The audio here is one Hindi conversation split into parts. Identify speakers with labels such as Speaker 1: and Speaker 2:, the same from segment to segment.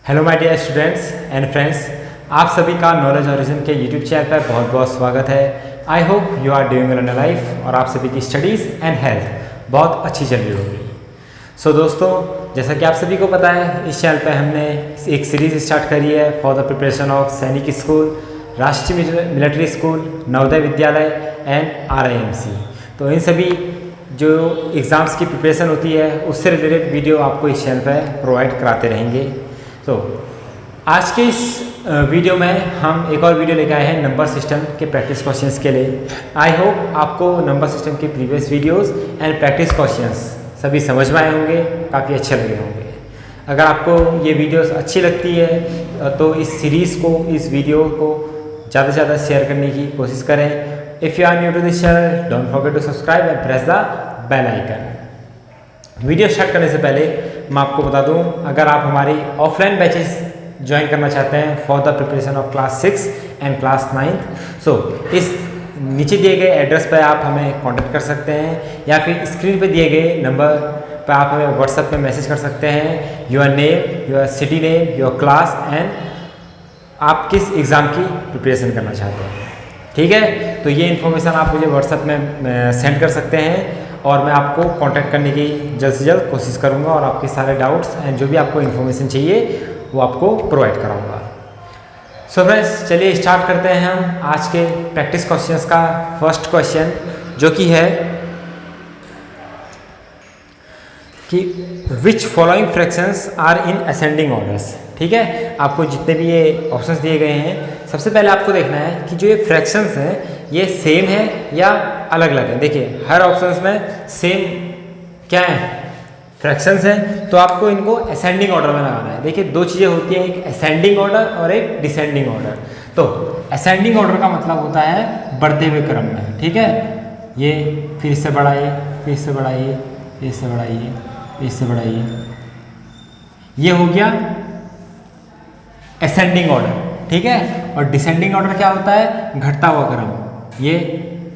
Speaker 1: Hello my dear students and friends, आप सभी का नॉलेज हॉरिजन के यूट्यूब चैनल पर बहुत बहुत स्वागत है। I hope you are doing well in life और आप सभी की स्टडीज़ एंड हेल्थ बहुत अच्छी चल रही होगी। सो दोस्तों, जैसा कि आप सभी को पता है, इस चैनल पर हमने एक सीरीज़ स्टार्ट करी है फॉर द प्रिपरेशन ऑफ सैनिक स्कूल, राष्ट्रीय military school, Navodaya Vidyalaya and RIMC। तो इन सभी जो एग्ज़ाम्स की प्रिपरेशन होती है उससे रिलेटेड वीडियो आपको इस चैनल पर प्रोवाइड कराते रहेंगे। तो आज के इस वीडियो में हम एक और वीडियो लेके आए हैं नंबर सिस्टम के प्रैक्टिस क्वेश्चंस के लिए। आई होप आपको नंबर सिस्टम के previous videos and practice questions सभी समझ में आए होंगे, काफ़ी अच्छे लगे होंगे। अगर आपको ये वीडियोस अच्छी लगती है तो इस सीरीज़ को, इस वीडियो को ज़्यादा से ज़्यादा शेयर करने की कोशिश करें। If you are new to this channel, don't forget to subscribe and press the bell icon. Video start करने से पहले मैं आपको बता दूं, अगर आप हमारी ऑफलाइन बैचेस ज्वाइन करना चाहते हैं for the preparation of class 6 and class 9, सो इस नीचे दिए गए एड्रेस पर आप हमें कांटेक्ट कर सकते हैं या फिर स्क्रीन पे दिए गए नंबर पर आप हमें व्हाट्सएप पे मैसेज कर सकते हैं। Your name, your city name, your class and आप किस एग्ज़ाम की प्रिपरेशन करना चाहते हैं। ठीक है, तो ये इन्फॉर्मेशन आप मुझे व्हाट्सएप में सेंड कर सकते हैं और मैं आपको कांटेक्ट करने की जल्द से जल्द कोशिश करूंगा और आपके सारे डाउट्स एंड जो भी आपको इन्फॉर्मेशन चाहिए वो आपको प्रोवाइड कराऊंगा। सो फ्रेंड्स, चलिए स्टार्ट करते हैं हम आज के प्रैक्टिस क्वेश्चंस का फर्स्ट क्वेश्चन, जो कि है कि which following fractions are in ascending orders. ठीक है, आपको जितने भी ये ऑप्शंस दिए गए हैं, सबसे पहले आपको देखना है कि जो ये फ्रैक्शंस हैं ये सेम है या अलग अलग है। देखिए, हर ऑप्शंस में सेम क्या है, फ्रैक्शंस हैं, तो आपको इनको असेंडिंग ऑर्डर में लगाना है। देखिए, दो चीज़ें होती हैं, एक असेंडिंग ऑर्डर और एक डिसेंडिंग ऑर्डर। तो असेंडिंग ऑर्डर का मतलब होता है बढ़ते हुए क्रम में। ठीक है, ये फिर इससे बढ़ाइए, फिर इससे बढ़ाइए, फिर इससे बढ़ाइए, फिर इससे बढ़ाइए, ये हो गया असेंडिंग ऑर्डर। ठीक है, और डिसेंडिंग ऑर्डर क्या होता है, घटता हुआ क्रम। ये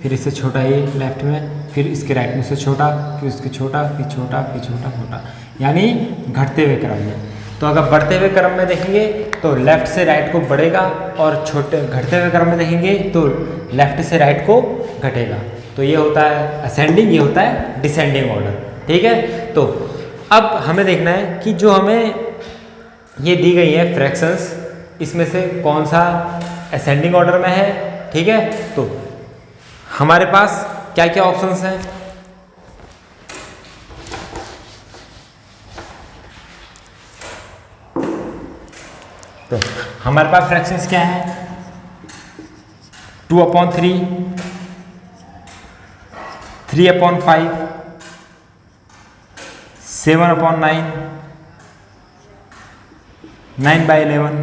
Speaker 1: फिर इससे छोटा, ये लेफ्ट में, फिर इसके राइट में से छोटा, फिर उसके छोटा, फिर छोटा, फिर छोटा, छोटा, यानी घटते हुए क्रम में। तो अगर बढ़ते हुए क्रम में देखेंगे तो लेफ्ट से राइट को बढ़ेगा और छोटे घटते हुए क्रम में देखेंगे तो लेफ्ट से राइट को घटेगा। तो ये होता है असेंडिंग, ये होता है डिसेंडिंग ऑर्डर। ठीक है, तो अब हमें देखना है कि जो हमें ये दी गई है फ्रैक्शंस, इसमें से कौन सा असेंडिंग ऑर्डर में है। ठीक है, तो हमारे पास क्या क्या ऑप्शंस हैं। तो हमारे पास फ्रैक्शंस क्या है, 2/3, 3/5, 7/9, 9/11,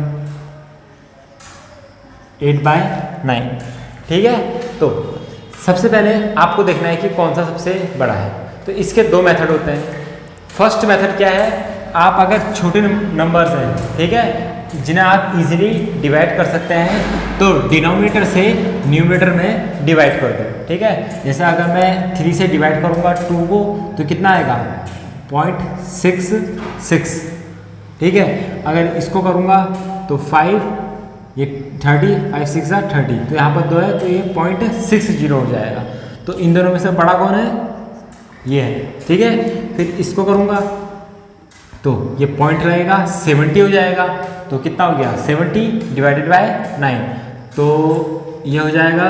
Speaker 1: 8/9। ठीक है, तो सबसे पहले आपको देखना है कि कौन सा सबसे बड़ा है। तो इसके दो मेथड होते हैं। फर्स्ट मेथड क्या है, आप अगर छोटे नंबर्स हैं, ठीक है, जिन्हें आप इजीली डिवाइड कर सकते हैं, तो डिनोमिनेटर से न्यूमरेटर में डिवाइड कर दो। ठीक है, जैसे अगर मैं 3 से डिवाइड करूँगा 2 को, तो कितना आएगा, 0.66। ठीक है, अगर इसको करूँगा तो 5, ये 30, 5 6 30, तो यहाँ पर 2 है तो ये 0.60 हो जाएगा। तो इन दोनों में से बड़ा कौन है, ये है। ठीक है, फिर इसको करूँगा तो ये पॉइंट रहेगा, 70 हो जाएगा। तो कितना हो गया, 70 डिवाइडेड बाय 9, तो ये हो जाएगा,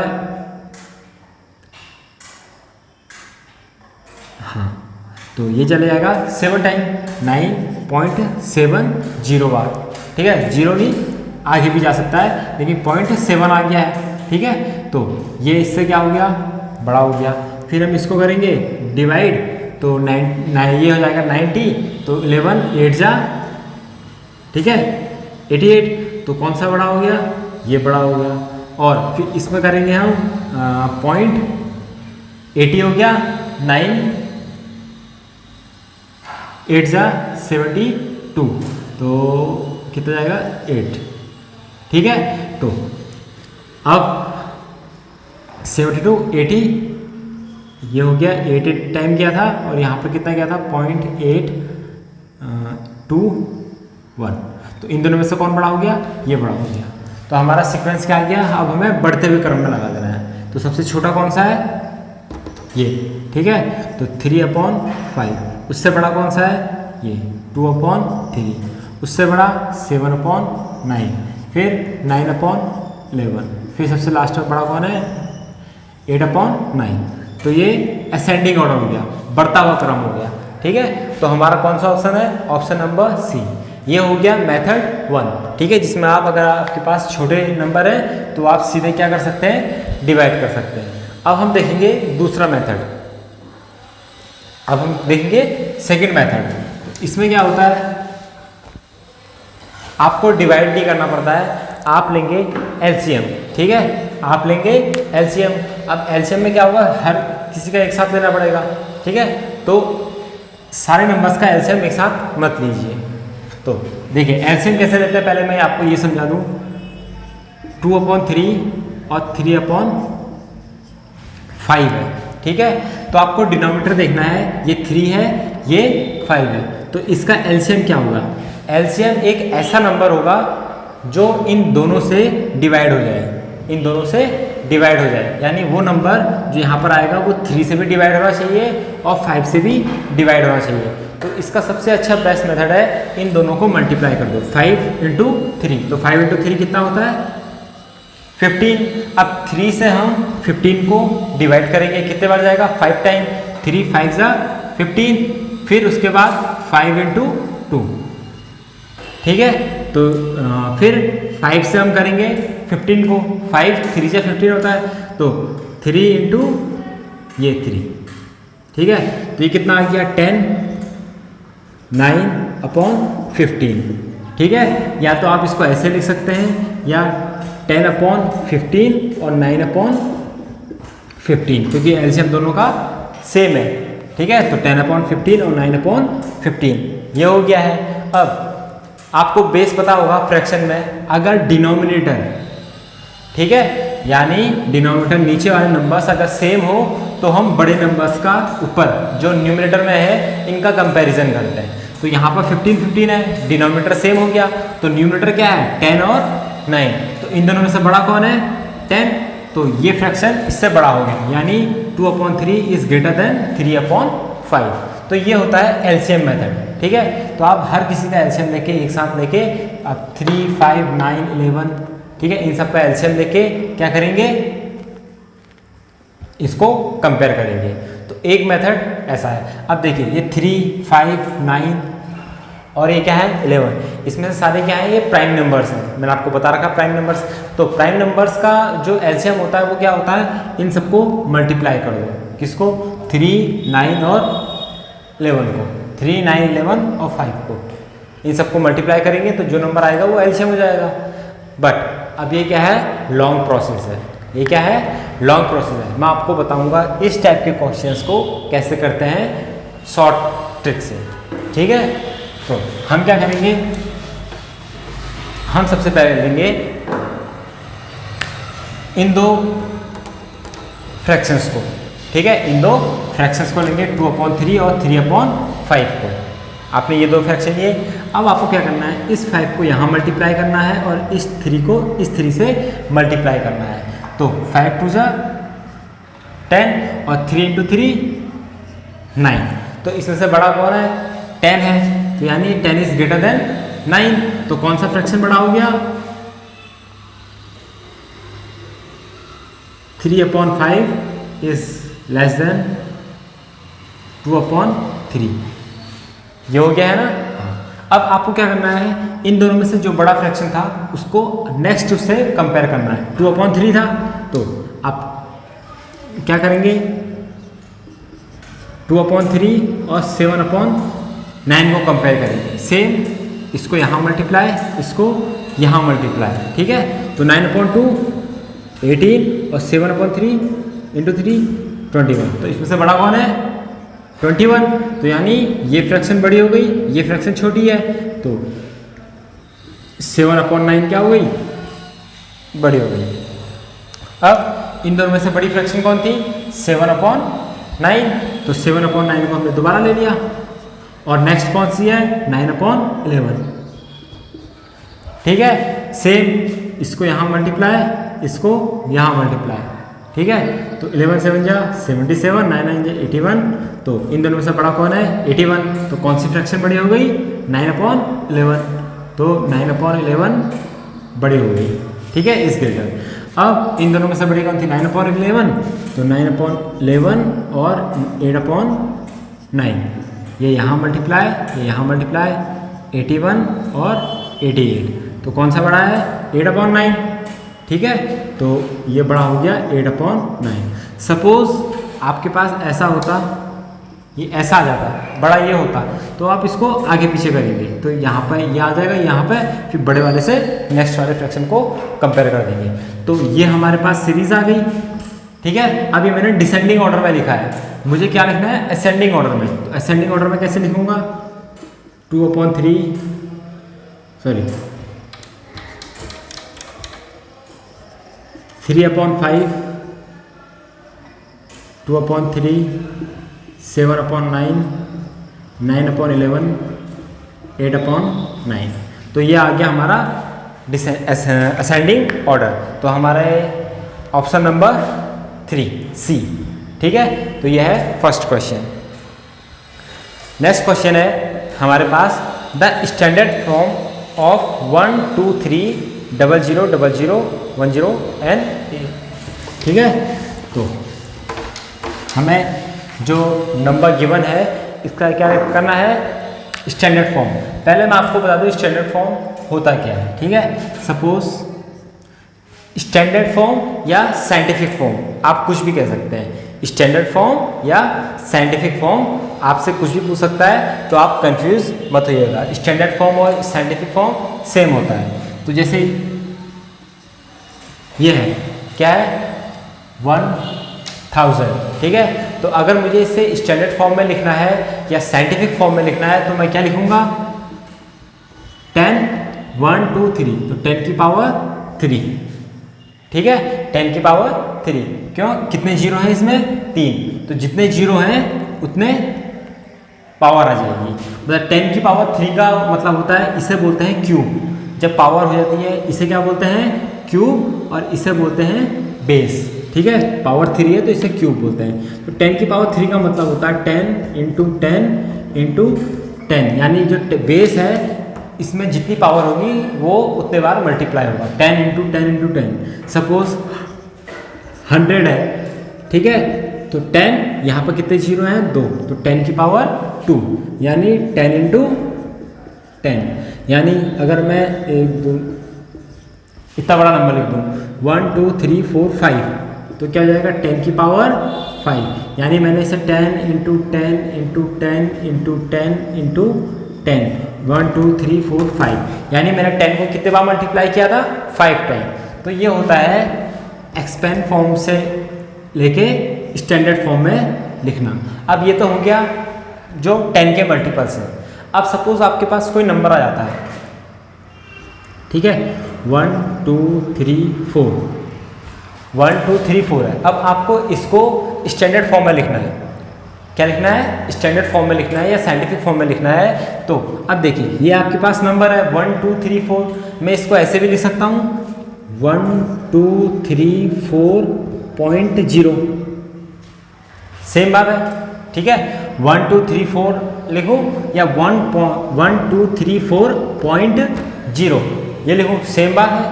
Speaker 1: हाँ, तो ये चले जाएगा 7 टाइम 9.70 बार। ठीक है, 0 नहीं, आगे भी जा सकता है, लेकिन 0.7 आ गया है। ठीक है, तो ये इससे क्या हो गया, बड़ा हो गया। फिर हम इसको करेंगे डिवाइड, तो ये हो जाएगा 90, तो 11 8 जा, ठीक है, 88। तो कौन सा बड़ा हो गया, ये बड़ा हो गया। और फिर इसमें करेंगे हम 0.80 हो गया, 9 8 जा 72, तो कितना जाएगा, 8। ठीक है, तो अब 72 80, ये हो गया 8 टाइम गया था और यहाँ पर कितना गया था, 0.82 1। तो इन दोनों में से कौन बड़ा हो गया? ये बड़ा हो गया। तो हमारा सीक्वेंस क्या आ गया? अब हमें बढ़ते हुए क्रम में लगा देना है। तो सबसे छोटा कौन सा है? ये, ठीक है। तो 3/5। उससे बड़ा कौन सा है? ये 2/3। उससे बड़ा 7/9। फिर 9/11। फिर सबसे लास्ट में बड़ा कौन है? 8/9। तो ये असेंडिंग ऑर्डर हो गया, बढ़ता हुआ क्रम हो गया, ठीक है। तो हमारा कौन सा ऑप्शन है? Option number C. ये हो गया मेथड 1, ठीक है, जिसमें आप अगर आपके पास छोटे नंबर है तो आप सीधे क्या कर सकते हैं? डिवाइड कर सकते हैं। अब हम देखेंगे दूसरा मेथड। अब हम देखेंगे सेकंड मेथड। इसमें क्या होता है? आपको डिवाइड नहीं करना पड़ता है, आप लेंगे एलसीएम, ठीक है। आप लेंगे एलसीएम। अब एलसीएम में क्या होगा? हर किसी का एक साथ लेना पड़ेगा, ठीक है। तो सारे नंबर्स का एलसीएम एक साथ मत लीजिए। तो देखिए एलसीएम कैसे लेते हैं, पहले मैं आपको ये समझा दूं। 2/3 और 3/5 है, ठीक है। तो आपको डिनोमिनेटर देखना है, ये 3 है, ये 5 है। तो इसका एलसीएम क्या होगा? एलसीएम एक ऐसा नंबर होगा जो इन दोनों से डिवाइड हो जाए, इन दोनों से डिवाइड हो जाए। यानी वो नंबर जो यहाँ पर आएगा वो 3 से भी डिवाइड होना चाहिए और 5 से भी डिवाइड होना चाहिए। तो इसका सबसे अच्छा बेस्ट मेथड है, इन दोनों को मल्टीप्लाई कर दो। 5 × 3। तो 5 × 3 कितना होता है? 15। अब 3 से हम 15 को डिवाइड करेंगे, कितने बार जाएगा? 5 टाइम। 3 5 × 15। फिर उसके बाद 5 × 2, ठीक है। तो फिर 5 से हम करेंगे 15 को। 5 3 से 15 होता है, तो 3 × ये 3, ठीक है। तो ये कितना आ गया? 10 9/15, ठीक है। या तो आप इसको ऐसे लिख सकते हैं, या 10/15 और 9/15, क्योंकि एलसीएम दोनों का सेम है, ठीक है। तो 10/15 और 9/15 ये हो गया है। अब आपको बेस पता होगा फ्रैक्शन में, अगर डिनोमिनेटर, ठीक है, यानी डिनोमिनेटर नीचे वाले नंबर्स अगर सेम हो तो हम बड़े नंबर्स का ऊपर जो न्यूमरेटर में है इनका कंपैरिजन करते हैं। तो यहाँ पर 15 15 है, डिनोमिनेटर सेम हो गया, तो न्यूमरेटर क्या है? 10 और 9। तो इन दोनों में से बड़ा कौन है? 10। तो ये फ्रैक्शन इससे बड़ा हो गया, यानी 2/3 इज ग्रेटर देन 3/5। तो ये होता है एलसीएम मेथड, ठीक है। तो आप हर किसी का एलसीएम लेके एक साथ लेके, अब 3 5 9 11, ठीक है, इन सब का एलसीएम लेके क्या करेंगे? इसको कंपेयर करेंगे। तो एक मेथड ऐसा है। अब देखिए ये 3 5 9 और ये क्या है? 11। इसमें से सारे क्या है? ये प्राइम नंबर्स हैं। मैंने आपको बता रखा प्राइम नंबर्स। तो प्राइम नंबर्स का जो एलसीएम होता है वो क्या होता है? इन सबको मल्टीप्लाई कर दो। किसको? 3 9 और 11 को, 3 9 11 और 5 को, इन सबको मल्टीप्लाई करेंगे तो जो नंबर आएगा वो एलसीएम हो जाएगा। बट अब ये क्या है? लॉन्ग प्रोसेस है। ये क्या है? लॉन्ग प्रोसेस है। मैं आपको बताऊंगा इस टाइप के क्वेश्चंस को कैसे करते हैं शॉर्ट ट्रिक से, ठीक है। तो हम क्या करेंगे? हम सबसे पहले लेंगे इन दो फ्रैक्शंस को, ठीक है। इन दो फ्रैक्शंस को लेंगे 2/3 और 3/5 को। आपने ये दो फ्रैक्शन लिए। अब आपको क्या करना है? इस 5 को यहाँ मल्टीप्लाई करना है और इस 3 को इस 3 से मल्टीप्लाई करना है। तो 5 2 10 और 3 × 3 9। तो इसमें से बड़ा कौन है? 10 है, तो यानी 10 इज ग्रेटर देन 9। तो कौन सा फ्रैक्शन बड़ा हो गया? 3/5 इज लेस देन 2/3। ये हो गया है ना। अब आपको क्या करना है? इन दोनों में से जो बड़ा फ्रैक्शन था उसको नेक्स्ट उससे कंपेयर करना है। 2/3 था, तो आप क्या करेंगे? 2/3 और 7/9 को कंपेयर करेंगे। सेम, इसको यहाँ मल्टीप्लाई, इसको यहाँ मल्टीप्लाई, ठीक है। तो 9/2 18 और 7/3 × 3 21। तो इसमें से बड़ा कौन है? 21। तो यानी ये फ्रैक्शन बड़ी हो गई, ये फ्रैक्शन छोटी है, तो 7/9 क्या हो गई? बड़ी हो गई। अब इन दोनों में से बड़ी फ्रैक्शन कौन थी? 7/9। तो 7/9 को हमने दोबारा ले लिया। और नेक्स्ट कौन सी है? 9/11। ठीक है। सेम इसको यहाँ मल्टीप्लाई, इसको यहाँ मल्टीप्लाई, ठीक है। तो 11 7 जा 77, 9 9 जा 81, तो इन दोनों में से बड़ा कौन है 81, तो कौन सी फ्रैक्शन बड़ी हो गई 9/11, तो 9/11 बड़ी हो गई, ठीक है, इस ग्रेटर। अब इन दोनों में से बड़ी कौन थी 9/11, तो 9/11 और 8/9, ये यहाँ मल्टीप्लाई, ये यहाँ मल्टीप्लाई, 81 और 88, तो कौन सा बड़ा है 8/9, ठीक है। तो ये बड़ा हो गया 8/9। सपोज आपके पास ऐसा होता, ये ऐसा आ जाता, बड़ा ये होता, तो आप इसको आगे पीछे करेंगे, तो यहाँ पर ये आ जाएगा, यहाँ पे फिर बड़े वाले से नेक्स्ट वाले फ्रैक्शन को कंपेयर कर देंगे। तो ये हमारे पास सीरीज आ गई, ठीक है। अभी मैंने डिसेंडिंग ऑर्डर में लिखा है, मुझे क्या लिखना है असेंडिंग ऑर्डर में। तो असेंडिंग ऑर्डर में कैसे लिखूंगा 2/3 सॉरी 3/5, 2/3, 7/9, 9/11, 8/9। तो ये आ गया हमारा असेंडिंग ऑर्डर। तो हमारे ऑप्शन नंबर 3 सी, ठीक है। तो ये है फर्स्ट क्वेश्चन। नेक्स्ट क्वेश्चन है हमारे पास the standard form of 1 2 3 0 0 0 0 1 0 and, ठीक है। तो हमें जो नंबर गिवन है इसका क्या करना है स्टैंडर्ड फॉर्म। पहले मैं आपको बता दूं स्टैंडर्ड फॉर्म होता क्या है, ठीक है। सपोज स्टैंडर्ड फॉर्म या साइंटिफिक फॉर्म आप कुछ भी कह सकते हैं, स्टैंडर्ड फॉर्म या साइंटिफिक फॉर्म आपसे कुछ भी पूछ सकता है, तो आप कंफ्यूज मत होइएगा। स्टैंडर्ड फॉर्म और साइंटिफिक फॉर्म सेम होता है। तो जैसे ये है क्या है 1000, ठीक है। तो अगर मुझे इसे स्टैंडर्ड फॉर्म में लिखना है या साइंटिफिक फॉर्म में लिखना है तो मैं क्या लिखूंगा 10 1 2 3, तो 10 की पावर 3, ठीक है, 10 की पावर 3। क्यों, कितने जीरो हैं इसमें 3, तो जितने जीरो हैं उतने पावर आ जाएगी। मतलब 10 की पावर 3 का मतलब होता है, इसे बोलते हैं क्यूब। जब पावर हो जाती है इसे क्या बोलते हैं क्यूब, और इसे बोलते हैं बेस, ठीक है। पावर 3 है तो इसे क्यूब बोलते हैं। तो 10 की पावर 3 का मतलब होता है 10 इंटू 10 इंटू 10, यानी जो बेस है इसमें जितनी पावर होगी वो उतने बार मल्टीप्लाई होगा, 10 इंटू 10 इंटू 10। सपोज 100 है, ठीक है, तो 10 यहाँ पर कितने जीरो हैं 2, तो 10 की पावर 2, यानी 10 इंटू 10। यानी अगर मैं इतना बड़ा नंबर लिख दूँ 1 2 3 4 5, तो क्या हो जाएगा 10 की पावर 5, यानी मैंने इसे 10 इंटू 10 इंटू 10 इंटू 10 इंटू 10 1 2 3 4 5, यानी मैंने 10 को कितने बार मल्टीप्लाई किया था 5 टाइम। तो ये होता है एक्सपेंड फॉर्म से लेके स्टैंडर्ड फॉर्म में लिखना। अब ये तो हो गया जो 10 के मल्टीपल्स है। अब सपोज आपके पास कोई नंबर आ जाता है, ठीक है, 1 2 3 4, 1 2 3 4 है। अब आपको इसको स्टैंडर्ड फॉर्म में लिखना है। क्या लिखना है स्टैंडर्ड फॉर्म में लिखना है या साइंटिफिक फॉर्म में लिखना है। तो अब देखिए ये आपके पास नंबर है 1 2 3 4, मैं इसको ऐसे भी लिख सकता हूँ 1 2 3 4.0, सेम बात है, ठीक है। 1 2 3 4 लिखो या 1 2 3 4.0 ये लिखो, सेम बात है।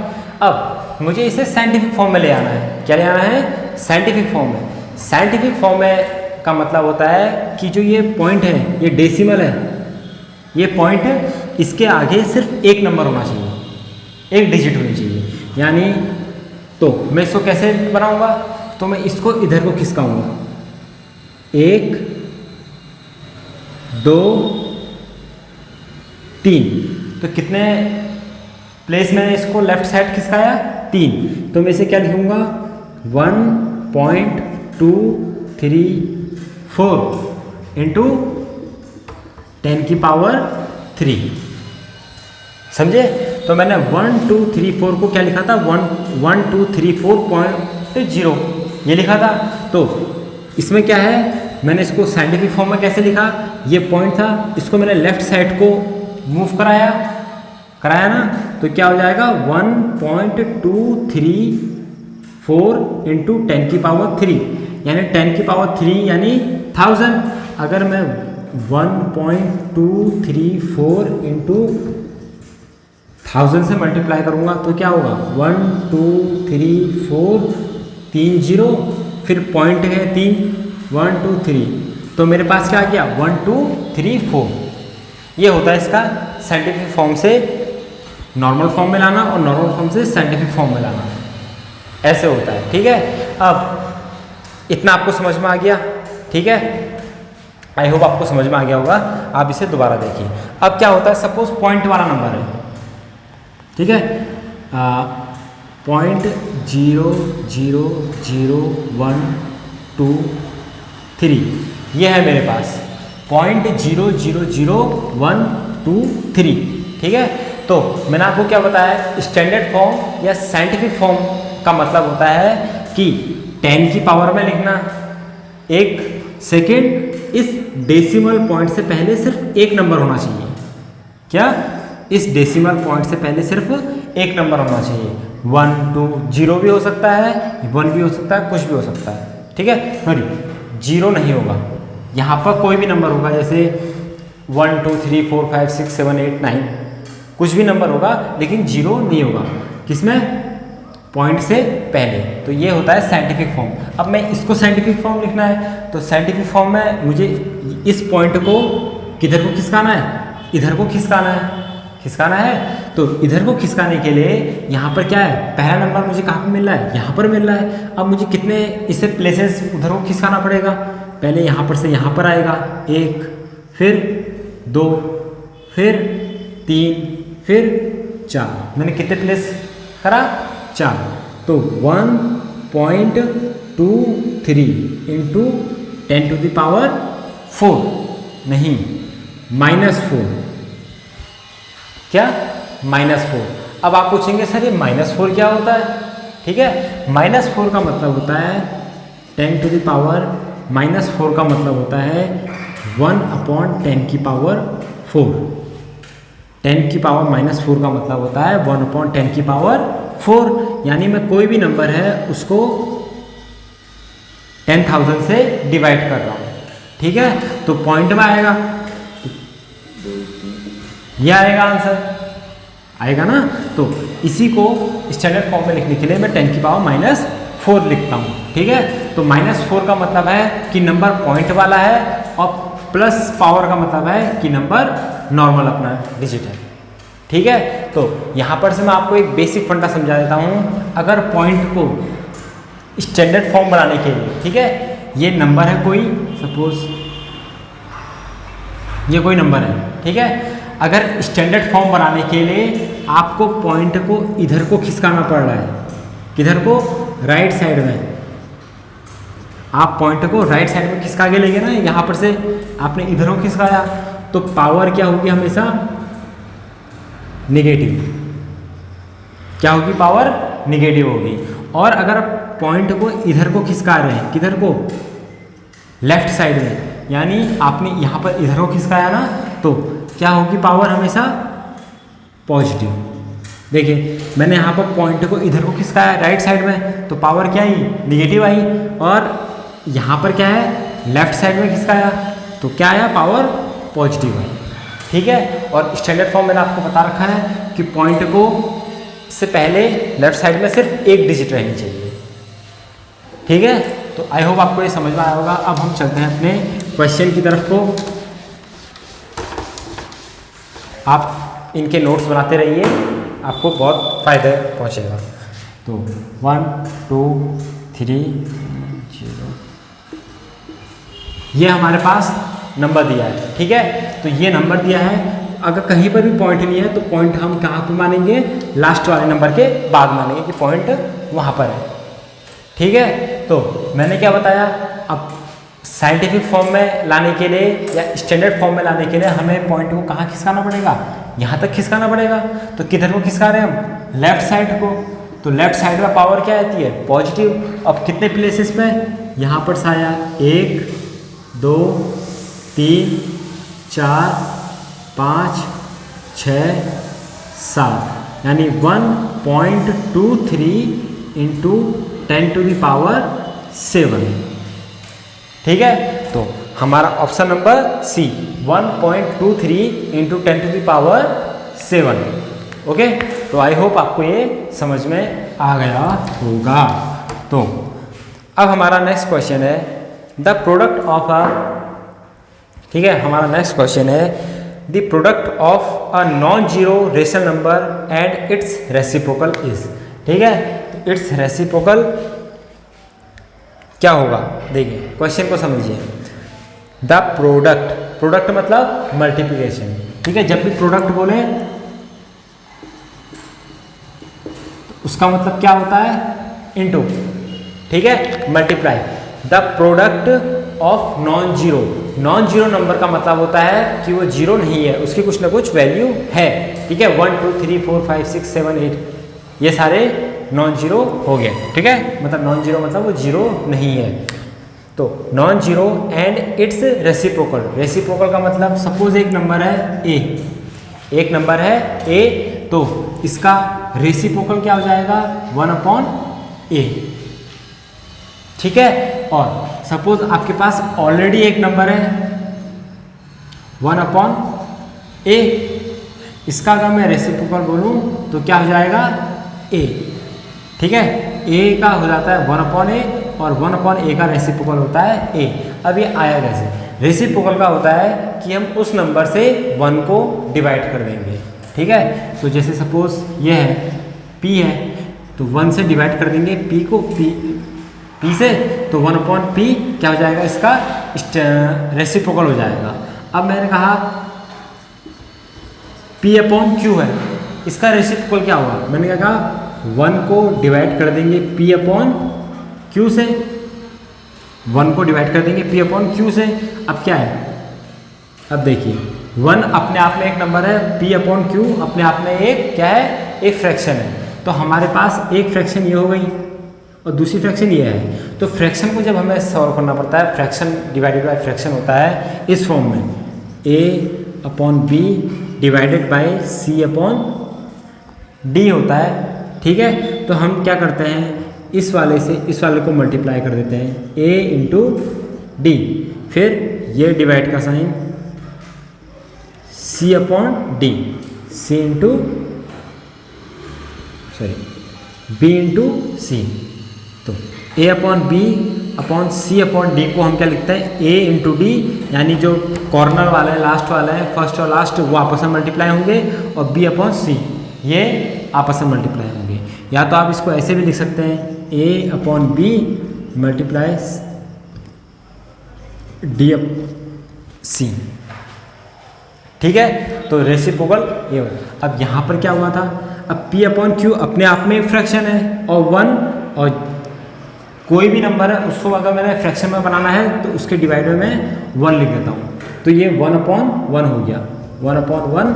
Speaker 1: अब मुझे इसे साइंटिफिक फॉर्म में ले आना है। क्या ले आना है साइंटिफिक फॉर्म में। साइंटिफिक फॉर्म में का मतलब होता है कि जो ये पॉइंट है ये डेसिमल है, ये पॉइंट इसके आगे सिर्फ एक नंबर होना चाहिए, एक डिजिट होनी चाहिए। यानी तो मैं इसको कैसे बनाऊंगा, तो मैं इसको इधर को खिसकाऊंगा 1 2 3, तो कितने प्लेस में इसको लेफ्ट साइड खिसकाया 3, तो मैं इसे क्या लिखूंगा 1.234 इंटू 10 की पावर 3, समझे। तो मैंने 1 2 3 4 को क्या लिखा था 1 2 3 4.0 ये लिखा था। तो इसमें क्या है, मैंने इसको साइंटिफिक फॉर्म में कैसे लिखा, ये पॉइंट था, इसको मैंने लेफ्ट साइड को मूव कराया ना, तो क्या हो जाएगा 1.234 इंटू 10 की पावर 3, यानी 10 की पावर 3 यानी 1000। अगर मैं 1.234 इंटू 1000 से मल्टीप्लाई करूंगा तो क्या होगा 1 2 3 4 3 0, फिर पॉइंट है 3 1 2 3, तो मेरे पास क्या आ गया 1 2 3 4। ये होता है इसका साइंटिफिक फॉर्म से नॉर्मल फॉर्म में लाना और नॉर्मल फॉर्म से साइंटिफिक फॉर्म में लाना, ऐसे होता है। ठीक है, अब इतना आपको समझ में आ गया। ठीक है, आई होप आपको समझ में आ गया होगा। आप इसे दोबारा देखिए। अब क्या होता है, सपोज पॉइंट वाला नंबर है, ठीक है, 0.00123 ये है मेरे पास 0.000123। ठीक है, तो मैंने आपको क्या बताया, स्टैंडर्ड फॉर्म या साइंटिफिक फॉर्म का मतलब होता है कि 10 की पावर में लिखना। एक सेकेंड, इस डेसिमल पॉइंट से पहले सिर्फ एक नंबर होना चाहिए। क्या, इस डेसिमल पॉइंट से पहले सिर्फ एक नंबर होना चाहिए। 1 2 0 भी हो सकता है, 1 भी हो सकता है, कुछ भी हो सकता है। ठीक है, सॉरी 0 नहीं होगा, यहाँ पर कोई भी नंबर होगा, जैसे 1 2 3 4 5 6 7 8 9 कुछ भी नंबर होगा, लेकिन 0 नहीं होगा। किसमें, पॉइंट से पहले। तो ये होता है साइंटिफिक फॉर्म। अब मैं इसको साइंटिफिक फॉर्म लिखना है, तो साइंटिफिक फॉर्म में मुझे इस पॉइंट को किधर को खिसकाना है, इधर को खिसकाना है, खिसकाना है। तो इधर को खिसकाने के लिए यहाँ पर क्या है, पहला नंबर मुझे कहाँ पर मिल रहा है, यहाँ पर मिल रहा है। अब मुझे कितने इसे प्लेसेस उधर को खिसकाना पड़ेगा, पहले यहाँ पर से यहाँ पर आएगा 1, फिर 2, फिर 3, फिर 4। मैंने कितने प्लेस करा, 4। तो 1.23 इंटू 10 टू द पावर 4, नहीं -4, क्या -4। अब आप पूछेंगे सर ये -4 क्या होता है। ठीक है, -4 का मतलब होता है 10 टू द पावर -4 का मतलब होता है 1/10 की पावर 4। 10 की पावर -4 का मतलब होता है 1/10 की पावर 4, यानी मैं कोई भी नंबर है उसको 10,000 से डिवाइड कर रहा हूँ। ठीक है, तो पॉइंट में आएगा, ये आएगा आंसर, आएगा ना। तो इसी को स्टैंडर्ड फॉर्म में लिखने के लिए मैं 10 की पावर -4 लिखता हूँ। ठीक है, तो -4 का मतलब है कि नंबर पॉइंट वाला है, और प्लस पावर का मतलब है कि नंबर नॉर्मल अपना डिजिट है। ठीक है, तो यहाँ पर से मैं आपको एक बेसिक फंडा समझा देता हूँ। अगर पॉइंट को स्टैंडर्ड फॉर्म बनाने के लिए, ठीक है, ये नंबर है कोई, सपोज ये कोई नंबर है, ठीक है, अगर स्टैंडर्ड फॉर्म बनाने के लिए आपको पॉइंट को इधर को खिसकाना पड़ रहा है, किधर को, राइट साइड में। आप पॉइंट को राइट साइड में खिसका के लेंगे ना, यहाँ पर से आपने इधर को खिसकाया, तो पावर क्या होगी, हमेशा निगेटिव। क्या होगी, पावर निगेटिव होगी। और अगर आप पॉइंट को इधर को खिसका रहे हैं, किधर को, लेफ्ट साइड में, यानी आपने यहाँ पर इधर को खिसकाया ना, तो क्या होगी, पावर हमेशा पॉजिटिव। देखिए मैंने यहाँ पर पॉइंट को इधर को खिसकाया राइट साइड में, तो पावर क्या आई, निगेटिव आई। और यहाँ पर क्या है, लेफ्ट साइड में खिसकाया, तो क्या आया, पावर पॉजिटिव आई। ठीक है, और स्टैंडर्ड फॉर्म मैंने आपको बता रखा है कि पॉइंट को से पहले लेफ्ट साइड में सिर्फ एक डिजिट रहनी चाहिए। ठीक है, तो आई होप आपको ये समझ में आया होगा। अब हम चलते हैं अपने क्वेश्चन की तरफ को। आप इनके नोट्स बनाते रहिए, आपको बहुत फ़ायदा पहुंचेगा। तो 1 2 3 0 ये हमारे पास नंबर दिया है। ठीक है, तो ये नंबर दिया है। अगर कहीं पर भी पॉइंट नहीं है तो पॉइंट हम कहाँ पर मानेंगे, लास्ट वाले नंबर के बाद मानेंगे कि पॉइंट वहाँ पर है। ठीक है, तो मैंने क्या बताया, अब साइंटिफिक फॉर्म में लाने के लिए या स्टैंडर्ड फॉर्म में लाने के लिए हमें पॉइंट को कहाँ खिसकाना पड़ेगा, यहाँ तक खिसकाना पड़ेगा। तो किधर को खिसका रहे हैं हम, लेफ्ट साइड को। तो लेफ्ट साइड में पावर क्या आती है, पॉजिटिव। अब कितने प्लेसेस में, यहाँ पर आया 1 2 3 4 5 6 7, यानी 1.23 इंटू 10⁻7। ठीक है, तो हमारा option number C 1.23 into 10⁻7। Okay, तो आई होप आपको ये समझ में आ गया होगा। तो अब हमारा नेक्स्ट क्वेश्चन है द प्रोडक्ट ऑफ अ, ठीक है, हमारा नेक्स्ट क्वेश्चन है the product of a non zero rational number and it's reciprocal is. ठीक है, इट्स रेसिप्रोकल क्या होगा, देखिए क्वेश्चन को समझिए। द प्रोडक्ट, प्रोडक्ट मतलब मल्टीप्लिकेशन। ठीक है, जब भी प्रोडक्ट बोले उसका मतलब क्या होता है, इनटू। ठीक है, multiply. The product of non zero, non zero number का मतलब होता है कि वो जीरो नहीं है, उसकी कुछ ना कुछ वैल्यू है। ठीक है, 1 2 3 4 5 6 7 8 ये सारे नॉन जीरो हो गए। ठीक है, मतलब नॉन जीरो मतलब वो जीरो नहीं है। तो non zero and it's reciprocal, reciprocal का मतलब सपोज एक नंबर है ए, एक नंबर है ए, तो इसका रेसिप्रोकल क्या हो जाएगा, 1/a। ठीक है, और सपोज आपके पास ऑलरेडी एक नंबर है 1/a, इसका अगर मैं रेसिप्रोकल बोलूं तो क्या हो जाएगा, a। ठीक है, a का हो जाता है 1/a और 1/a का रेसिप्रोकल होता है a। अब ये आया कैसे, रेसिप्रोकल का होता है कि हम उस नंबर से 1 को डिवाइड कर देंगे। ठीक है, तो जैसे सपोज ये है p है, तो 1 से डिवाइड कर देंगे p को, p से, तो 1/p क्या हो जाएगा, इसका रेसिप्रोकल हो जाएगा। अब मैंने कहा p/q है, इसका रेसिप्रोकल क्या होगा, मैंने क्या कहा 1 को डिवाइड कर देंगे p/q से, 1 को डिवाइड कर देंगे p/q से। अब क्या है, अब देखिए 1 अपने आप में एक नंबर है, p/q अपने आप में एक क्या है, एक फ्रैक्शन है। तो हमारे पास एक फ्रैक्शन ये हो गई और दूसरी फ्रैक्शन ये है। तो फ्रैक्शन को जब हमें सॉल्व करना पड़ता है, फ्रैक्शन डिवाइडेड बाय फ्रैक्शन होता है इस फॉर्म में, a/b डिवाइडेड बाय c/d होता है। ठीक है, तो हम क्या करते हैं, इस वाले से इस वाले को मल्टीप्लाई कर देते हैं, a इंटू डी, फिर ये डिवाइड का sign c/d, c into b into c। तो a/b/c/d को हम क्या लिखते हैं, a इंटू डी, यानी जो कॉर्नर वाला है, लास्ट वाला है, फर्स्ट और लास्ट वो आपस में मल्टीप्लाई होंगे, और b/c ये आपस में मल्टीप्लाई होंगे। या तो आप इसको ऐसे भी लिख सकते हैं, a/b मल्टीप्लाई d/c। ठीक है, तो रेसिप्रोकल ये होगा। अब यहाँ पर क्या हुआ था, अब p/q अपने आप में फ्रैक्शन है, और 1 और कोई भी नंबर है उसको अगर मैंने फ्रैक्शन में बनाना है तो उसके डिवाइड में मैं 1 लिख देता हूँ। तो ये 1/1 हो गया, 1/1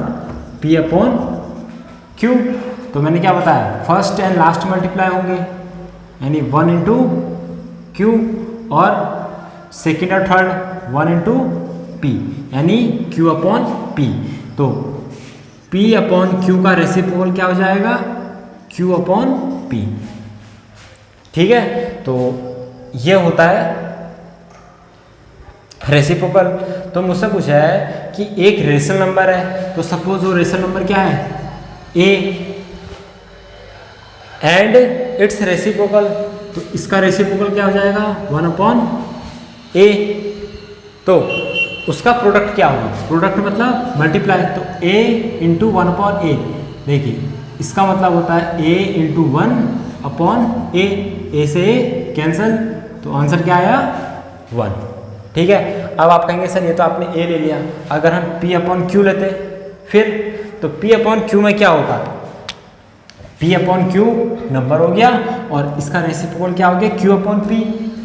Speaker 1: p/q। तो मैंने क्या बताया, फर्स्ट एंड लास्ट मल्टीप्लाई होंगे, यानी 1 इंटू q, और सेकेंड और थर्ड 1 इंटू p, यानी q/p। तो p/q का रेसिप्रोकल क्या हो जाएगा, q/p। ठीक है, तो ये होता है रेसिप्रोकल। तो मुझसे पूछा है कि एक रेशनल नंबर है, तो सपोज वो रेशनल नंबर क्या है, a एंड इट्स रेसिप्रोकल, तो इसका रेसिप्रोकल क्या हो जाएगा, 1/a। तो उसका प्रोडक्ट क्या होगा, प्रोडक्ट मतलब मल्टीप्लाई, तो a इंटू 1/a। देखिए इसका मतलब होता है a इंटू 1/a, a से a कैंसिल, तो आंसर क्या आया, 1। ठीक है, अब आप कहेंगे सर ये तो आपने a ले लिया, अगर हम p/q लेते फिर, तो p/q में क्या होता, p/q नंबर हो गया, और इसका रेसिप्रोकल क्या हो गया, q/p,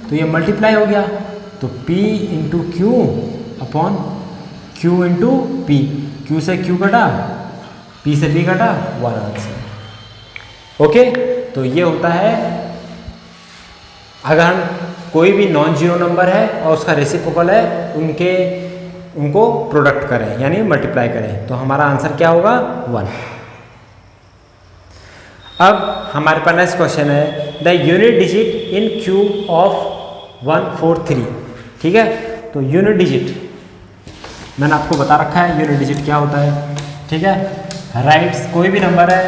Speaker 1: तो ये मल्टीप्लाई हो गया, तो p into q into p, q से q कटा, p से p कटा, 1 आंसर। ओके, तो ये होता है अगर हम कोई भी नॉन जीरो नंबर है और उसका रेसिप्रोकल है, उनको प्रोडक्ट करें यानी मल्टीप्लाई करें, तो हमारा आंसर क्या होगा, 1। अब हमारे पास नेक्स्ट क्वेश्चन है the unit digit in cube of 143। ठीक है, तो यूनिट डिजिट मैंने आपको बता रखा है यूनिट डिजिट क्या होता है। ठीक है, राइट्स कोई भी नंबर है,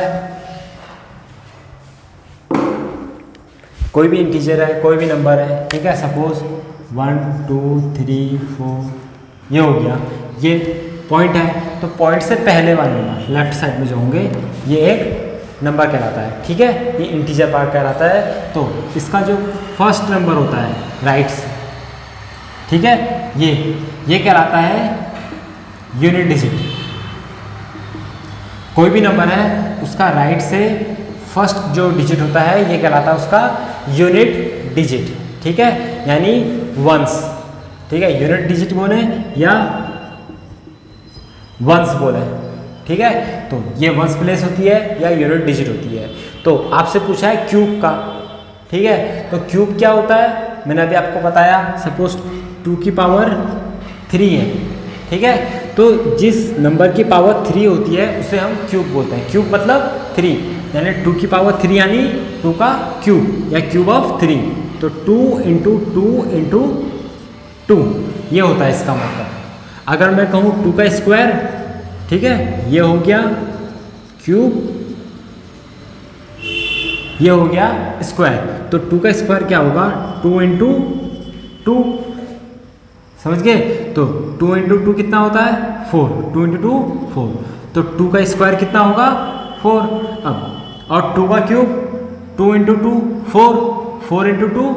Speaker 1: कोई भी इंटीजर है, कोई भी नंबर है। ठीक है, सपोज 1 2 3 4 ये हो गया, ये पॉइंट है तो पॉइंट से पहले वाले नंबर लेफ्ट साइड में जो होंगे ये एक नंबर कहलाता है। ठीक है, ये इंटीजर पार्ट कहलाता है। तो इसका जो फर्स्ट नंबर होता है राइट्स, ठीक है, ये कहलाता है यूनिट डिजिट। कोई भी नंबर है उसका राइट से फर्स्ट जो डिजिट होता है ये कहलाता है उसका यूनिट डिजिट। ठीक है, यानी वंस। ठीक है, यूनिट डिजिट बोले या वंस बोले। ठीक है, तो ये वंस प्लेस होती है या यूनिट डिजिट होती है। तो आपसे पूछा है क्यूब का। ठीक है, तो क्यूब क्या होता है मैंने अभी आपको बताया। सपोज 2 की पावर 3 है। ठीक है, तो जिस नंबर की पावर 3 होती है उसे हम क्यूब बोलते हैं। क्यूब मतलब 3, यानी 2 की पावर 3 यानी 2 का क्यूब या क्यूब ऑफ 3। तो 2 इंटू 2 इंटू 2 ये होता है इसका मतलब। अगर मैं कहूँ 2 का स्क्वायर, ठीक है, ये हो गया क्यूब, ये हो गया स्क्वायर। तो 2 का स्क्वायर क्या होगा 2 इंटू 2, समझ गए। तो 2 इंटू 2 कितना होता है 4, 2 इंटू 2 4। तो 2 का स्क्वायर कितना होगा 4। अब और 2 का क्यूब 2 इंटू 2 4, 4 इंटू 2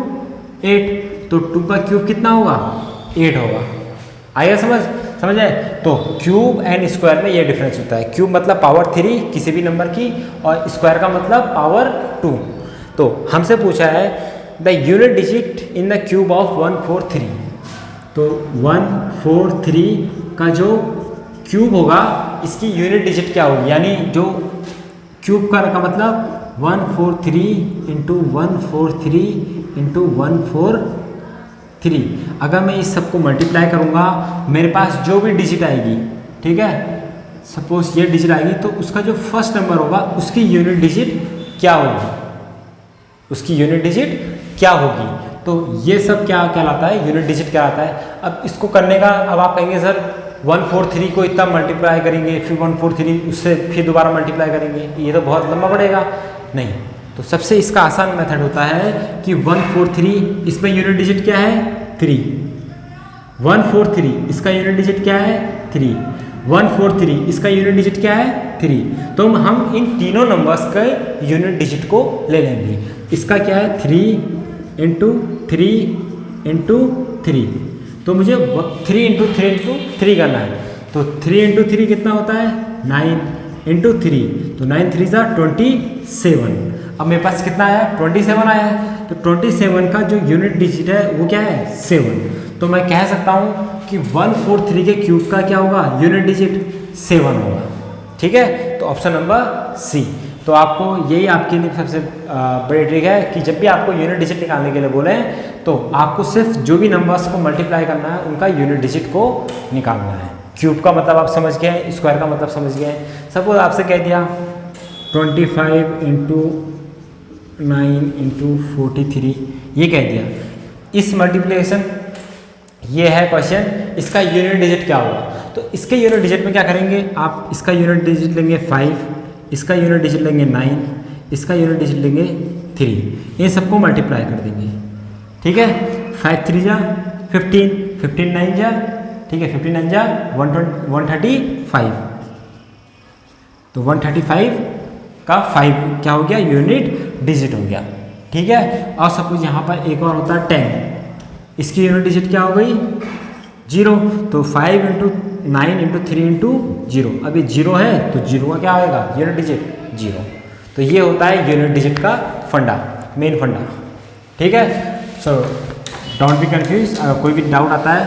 Speaker 1: 8। तो 2 का क्यूब कितना होगा 8 होगा। आइए समझ आए। तो क्यूब एंड स्क्वायर में ये डिफरेंस होता है। क्यूब मतलब पावर 3 किसी भी नंबर की और स्क्वायर का मतलब पावर 2। तो हमसे पूछा है the unit digit in the cube of 143। तो 143 का जो क्यूब होगा इसकी यूनिट डिजिट क्या होगी, यानी जो क्यूब का मतलब 143 इंटू 143 इंटू 143। अगर मैं इस सबको मल्टीप्लाई करूँगा मेरे पास जो भी डिजिट आएगी, ठीक है, सपोज ये डिजिट आएगी तो उसका जो फर्स्ट नंबर होगा उसकी यूनिट डिजिट क्या होगी, उसकी यूनिट डिजिट क्या होगी। तो ये सब क्या कहलाता है यूनिट डिजिट कहलाता है। अब इसको करने का अब आप कहेंगे सर 143 को इतना मल्टीप्लाई करेंगे फिर 143 उससे फिर दोबारा मल्टीप्लाई करेंगे, ये तो बहुत लंबा पड़ेगा। नहीं, तो सबसे इसका आसान मेथड होता है कि 143 इसमें यूनिट डिजिट क्या है 3, 143 इसका यूनिट डिजिट क्या है 3, 143 इसका यूनिट डिजिट क्या है 3। तो हम इन तीनों नंबर्स के यूनिट डिजिट को ले लेंगे। इसका क्या है 3 इंटू 3 इंटू 3। तो मुझे 3 इंटू 3 इंटू 3 करना है। तो 3 इंटू 3 कितना होता है 9 इंटू 3। तो 9 3 ज़ा 27। अब मेरे पास कितना आया 27 आया है। तो 27 का जो यूनिट डिजिट है वो क्या है 7। तो मैं कह सकता हूँ कि 143 के क्यूब का क्या होगा यूनिट डिजिट 7 होगा। ठीक है, तो ऑप्शन नंबर सी। तो आपको यही आपके लिए सबसे बड़ी ट्रिक है कि जब भी आपको यूनिट डिजिट निकालने के लिए बोले तो आपको सिर्फ जो भी नंबर्स को मल्टीप्लाई करना है उनका यूनिट डिजिट को निकालना है। क्यूब का मतलब आप समझ गए, स्क्वायर का मतलब समझ गए। सपोज आपसे कह दिया 25 इंटू 9 इंटू 43 ये कह दिया। इस मल्टीप्लिकेशन ये है क्वेश्चन, इसका यूनिट डिजिट क्या होगा। तो इसके यूनिट डिजिट में क्या करेंगे आप, इसका यूनिट डिजिट लेंगे 5, इसका यूनिट डिजिट लेंगे 9, इसका यूनिट डिजिट लेंगे 3, इन सबको मल्टीप्लाई कर देंगे। ठीक है, 5 3 जा 15, 15 9 जा, ठीक है, 15 9 जा 135। तो 135 का 5 क्या हो गया यूनिट डिजिट हो गया। ठीक है, और सपोज यहाँ पर एक और होता है 10, इसकी यूनिट डिजिट क्या हो गई 0। तो 5 इंटू 9 इंटू 3 इंटू 0। अभी 0 है तो 0 का क्या आएगा यूनिट डिजिट 0। तो ये होता है यूनिट डिजिट का फंडा, मेन फंडा। ठीक है, सो डोंट बी कंफ्यूज। अगर कोई भी डाउट आता है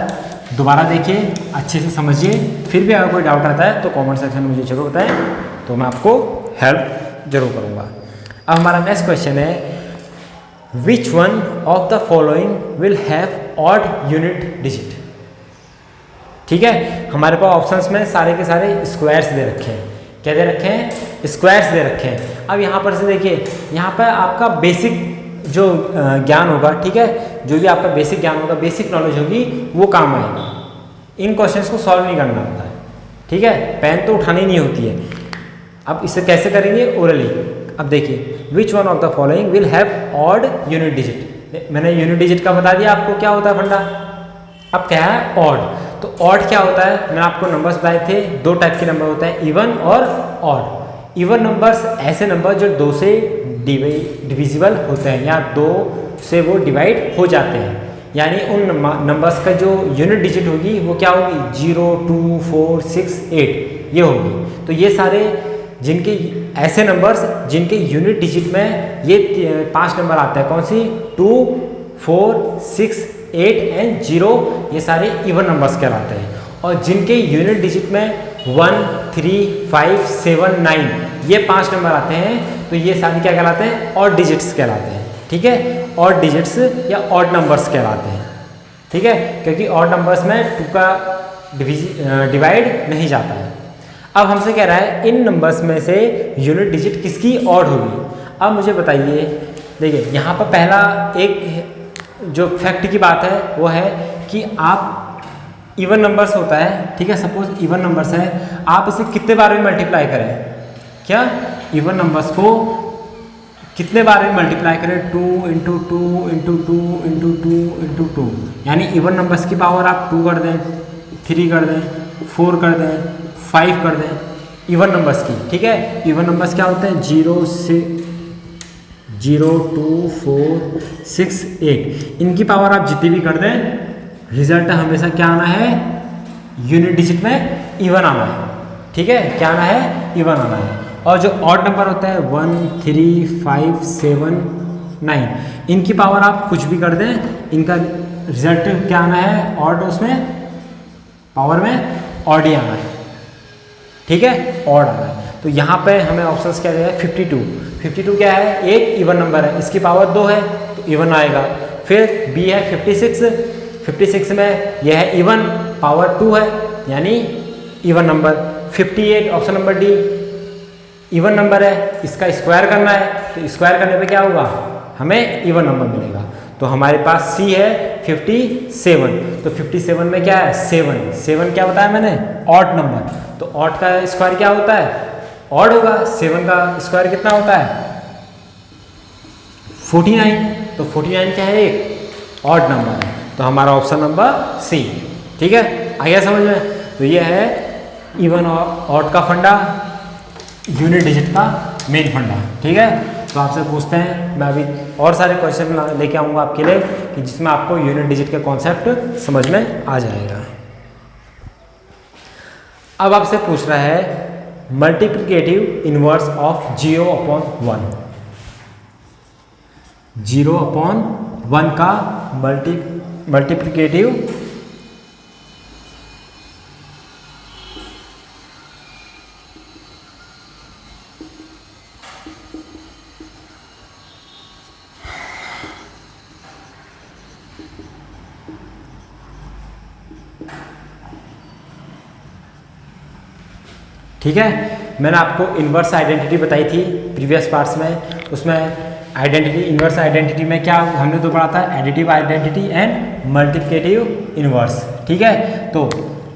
Speaker 1: दोबारा देखिए, अच्छे से समझिए। फिर भी अगर कोई डाउट आता है तो कमेंट सेक्शन में मुझे जरूर बताएं, तो मैं आपको हेल्प जरूर करूँगा। अब हमारा नेक्स्ट क्वेश्चन है which one of the following will have odd unit digit. ठीक है, हमारे पास ऑप्शंस में सारे के सारे स्क्वायर्स दे रखे हैं। क्या दे रखे हैं, स्क्वायर्स दे रखे हैं। अब यहाँ पर से देखिए, यहाँ पर आपका बेसिक जो ज्ञान होगा, ठीक है, जो भी आपका बेसिक ज्ञान होगा, बेसिक नॉलेज होगी, वो काम आएगी। इन क्वेश्चंस को सॉल्व नहीं करना होता है, ठीक है, पेन तो उठानी नहीं होती है। अब इसे कैसे करेंगे, ओरली। अब देखिए, which one of the following will have odd unit digit. मैंने यूनिट डिजिट का बता दिया आपको क्या होता है फंडा। अब क्या है, ऑड। तो ऑड क्या होता है, मैंने आपको नंबर्स बताए थे, दो टाइप के नंबर होते हैं, इवन और ऑड। इवन नंबर्स ऐसे नंबर जो 2 से डिविजिबल होते हैं या 2 से वो डिवाइड हो जाते हैं, यानी उन नंबर्स का जो यूनिट डिजिट होगी वो क्या होगी, 0, 2, 4, 6, 8 ये होगी। तो ये सारे जिनके ऐसे नंबर्स जिनके यूनिट डिजिट में ये 5 नंबर आते हैं, कौन सी, 2, 4, 6, 8 एंड 0, ये सारे इवन नंबर्स कहलाते हैं। और जिनके यूनिट डिजिट में 1, 3, 5, 7, 9 ये 5 नंबर आते हैं, तो ये सारे क्या कहलाते हैं, ऑड डिजिट्स कहलाते हैं, ठीक है, ऑड डिजिट्स या ऑड नंबर्स कहलाते हैं, ठीक है, क्योंकि ऑड नंबर्स में 2 का डिवाइड नहीं जाता है। अब हमसे कह रहा है इन नंबर्स में से यूनिट डिजिट किसकी ऑड होगी। अब मुझे बताइए, देखिए यहाँ पर पहला एक जो फैक्ट की बात है वो है कि आप इवन नंबर्स होता है, ठीक है, सपोज इवन नंबर्स है, आप इसे कितने बार में मल्टीप्लाई करें, क्या इवन नंबर्स को कितने बार में मल्टीप्लाई करें, 2 × 2 × 2 × 2 × 2, यानी इवन नंबर्स की पावर आप 2 कर दें, 3 कर दें, 4 कर दें, 5 कर दें, इवन नंबर्स की, ठीक है। इवन नंबर्स क्या होते हैं, 0, 2, 4, 6, 8, इनकी पावर आप जितनी भी कर दें, रिजल्ट हमेशा क्या आना है, यूनिट डिजिट में इवन आना है, ठीक है, क्या आना है, इवन आना है। और जो ऑड नंबर होता है 1, 3, 5, 7, 9, इनकी पावर आप कुछ भी कर दें, इनका रिजल्ट क्या आना है, ऑड, उसमें पावर में ऑड ही आना है, ठीक है, ऑड आना है। तो यहाँ पे हमें ऑप्शंस क्या दिया है, 52 क्या है, एक इवन नंबर है, इसकी पावर 2 है तो इवन आएगा। फिर बी है 56 में यह है इवन, पावर 2 है यानी even number. 58 option number D, even number है, इसका स्क्वायर करना है, तो स्क्वायर करने पे क्या होगा, हमें इवन नंबर मिलेगा। तो हमारे पास सी है 57। तो 57 में क्या है, 7 क्या बताया मैंने, ऑड नंबर। तो ऑड का स्क्वायर क्या होता है, ऑड होगा। 7 का स्क्वायर कितना होता है, 49। तो 49 क्या है, एक ऑड नंबर है। तो हमारा ऑप्शन नंबर सी, ठीक है, आ गया समझ में। तो ये है इवन और ऑड का फंडा, यूनिट डिजिट का मेन फंडा, ठीक है। तो आपसे पूछते हैं, मैं अभी और सारे क्वेश्चन लेके आऊँगा आपके लिए कि जिसमें आपको यूनिट डिजिट का कॉन्सेप्ट समझ में आ जाएगा। अब आपसे पूछ रहा है मल्टीप्लिकेटिव इनवर्स ऑफ 0/1। 0/1 का मल्टीप्लिकेटिव ठीक है। मैंने आपको इन्वर्स आइडेंटिटी बताई थी प्रीवियस पार्ट्स में, उसमें आइडेंटिटी, इन्वर्स आइडेंटिटी में क्या हमने तो पढ़ा था, additive identity and multiplicative inverse, ठीक है। तो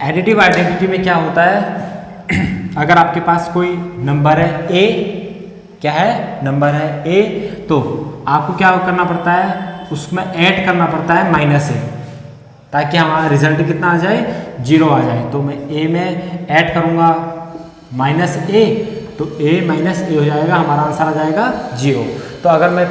Speaker 1: एडिटिव आइडेंटिटी में क्या होता है, अगर आपके पास कोई नंबर है ए, क्या है, नंबर है ए, तो आपको क्या करना पड़ता है, उसमें ऐड करना पड़ता है -a, ताकि हमारा रिजल्ट कितना आ जाए, 0 आ जाए। तो मैं ए में ऐड करूँगा -a, तो a - a हो जाएगा, हमारा आंसर आ जाएगा 0। तो अगर मैं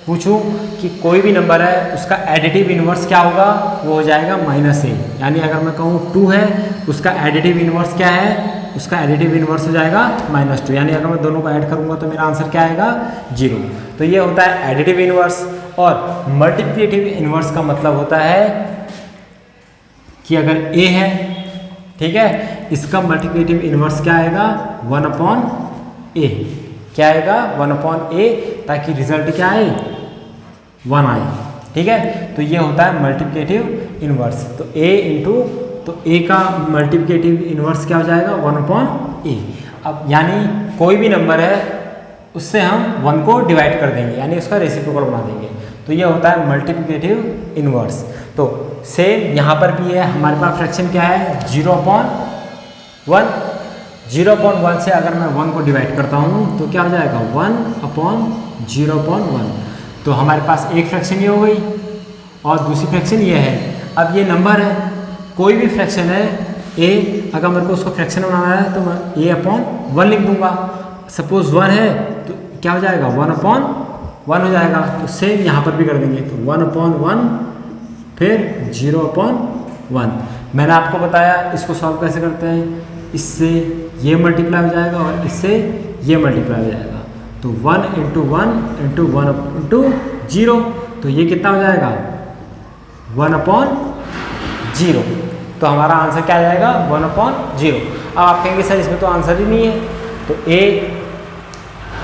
Speaker 1: पूछूं कि कोई भी नंबर है उसका एडिटिव इन्वर्स क्या होगा, वो हो जाएगा -a। यानी अगर मैं कहूँ 2 है, उसका एडिटिव इन्वर्स क्या है, उसका एडिटिव इन्वर्स हो जाएगा -2। यानी अगर मैं दोनों को ऐड करूँगा तो मेरा आंसर क्या आएगा, 0। तो ये होता है एडिटिव इन्वर्स। और मल्टीप्लिकेटिव इन्वर्स का मतलब होता है कि अगर a है, ठीक है, इसका मल्टीप्लिकेटिव इन्वर्स क्या आएगा, 1/a, क्या आएगा, 1/a, ताकि रिजल्ट क्या आए, 1 आए, ठीक है। तो ये होता है मल्टीप्लिकेटिव इन्वर्स। तो a का मल्टीप्लिकेटिव इन्वर्स क्या हो जाएगा, 1/a। अब यानी कोई भी नंबर है उससे हम 1 को डिवाइड कर देंगे, यानी उसका रेसिप्रोकल बना देंगे, तो ये होता है मल्टीप्लिकेटिव इनवर्स। तो सेम यहाँ पर भी है, हमारे पास फ्रैक्शन क्या है 0/1। 0/1 से अगर मैं 1 को डिवाइड करता हूँ तो क्या हो जाएगा 1/0/1। तो हमारे पास एक फ्रैक्शन ये हो गई और दूसरी फ्रैक्शन ये है। अब ये नंबर है, कोई भी फ्रैक्शन है a, अगर मेरे को उसको फ्रैक्शन बनाना है तो मैं a/1 लिख दूंगा। सपोज 1 है तो क्या हो जाएगा 1/1 हो जाएगा। तो सेम यहाँ पर भी कर देंगे, तो 1/1 फिर 0/1। मैंने आपको बताया इसको सॉल्व कैसे करते हैं, इससे ये मल्टीप्लाई हो जाएगा और इससे ये मल्टीप्लाई हो जाएगा। तो 1 × 1 × 1 × 0, तो ये कितना हो जाएगा 1/0। तो हमारा आंसर क्या आ जाएगा 1/0। अब आप कहेंगे सर इसमें तो आंसर ही नहीं है, तो a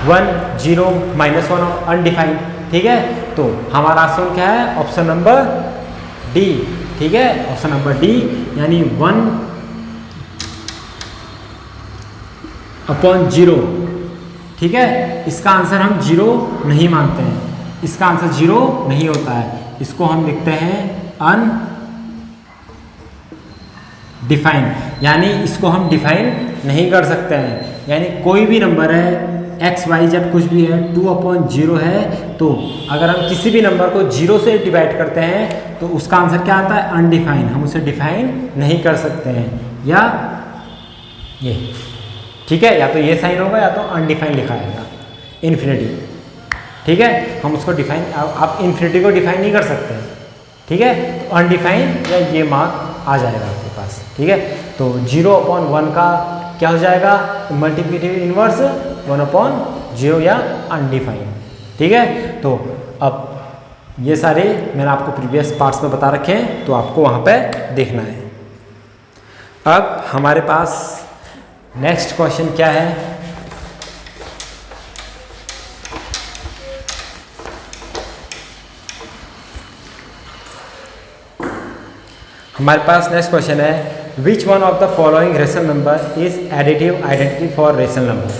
Speaker 1: 1 0 -1 अनडिफाइंड, ठीक है। तो हमारा आंसर क्या है ऑप्शन नंबर डी, ठीक है, ऑप्शन नंबर डी, यानी 1/0, ठीक है। इसका आंसर हम 0 नहीं मानते हैं, इसका आंसर 0 नहीं होता है, इसको हम लिखते हैं अनडिफाइंड, यानी इसको हम डिफाइन नहीं कर सकते हैं। यानी कोई भी नंबर है x y z कुछ भी है 2/0 है, तो अगर हम किसी भी नंबर को 0 से डिवाइड करते हैं तो उसका आंसर क्या आता है अनडिफाइंड, हम उसे डिफाइन नहीं कर सकते हैं। या ये, ठीक है, या तो ये साइन होगा या तो अनडिफाइंड लिखा आएगा इन्फिनिटी, ठीक है। हम उसको डिफाइन, आप इन्फिनिटी को डिफाइन नहीं कर सकते, ठीक है। तो अनडिफाइंड या ये मार्क आ जाएगा आपके पास, ठीक है। तो 0/1 का क्या हो जाएगा मल्टीप्लिकेटिव इनवर्स 1/0 या अनडिफाइंड, ठीक है। तो अब ये सारे मैंने आपको प्रीवियस पार्ट्स में बता रखे हैं, तो आपको वहाँ पे देखना है। अब हमारे पास नेक्स्ट क्वेश्चन क्या है, हमारे पास नेक्स्ट क्वेश्चन है which one of the following rational number is additive identity for rational number.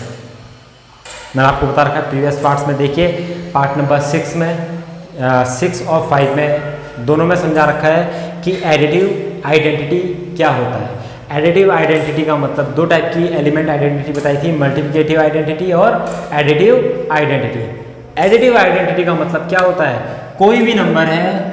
Speaker 1: मैंने आपको बता रखा है प्रीवियस पार्ट्स में, देखिए पार्ट नंबर 6 में 6 और 5 में दोनों में समझा रखा है कि एडिटिव आइडेंटिटी क्या होता है। एडिटिव आइडेंटिटी का मतलब दो टाइप की एलिमेंट आइडेंटिटी बताई थी, मल्टीप्लिकेटिव आइडेंटिटी और एडिटिव आइडेंटिटी। एडिटिव आइडेंटिटी का मतलब क्या होता है, कोई भी नंबर है,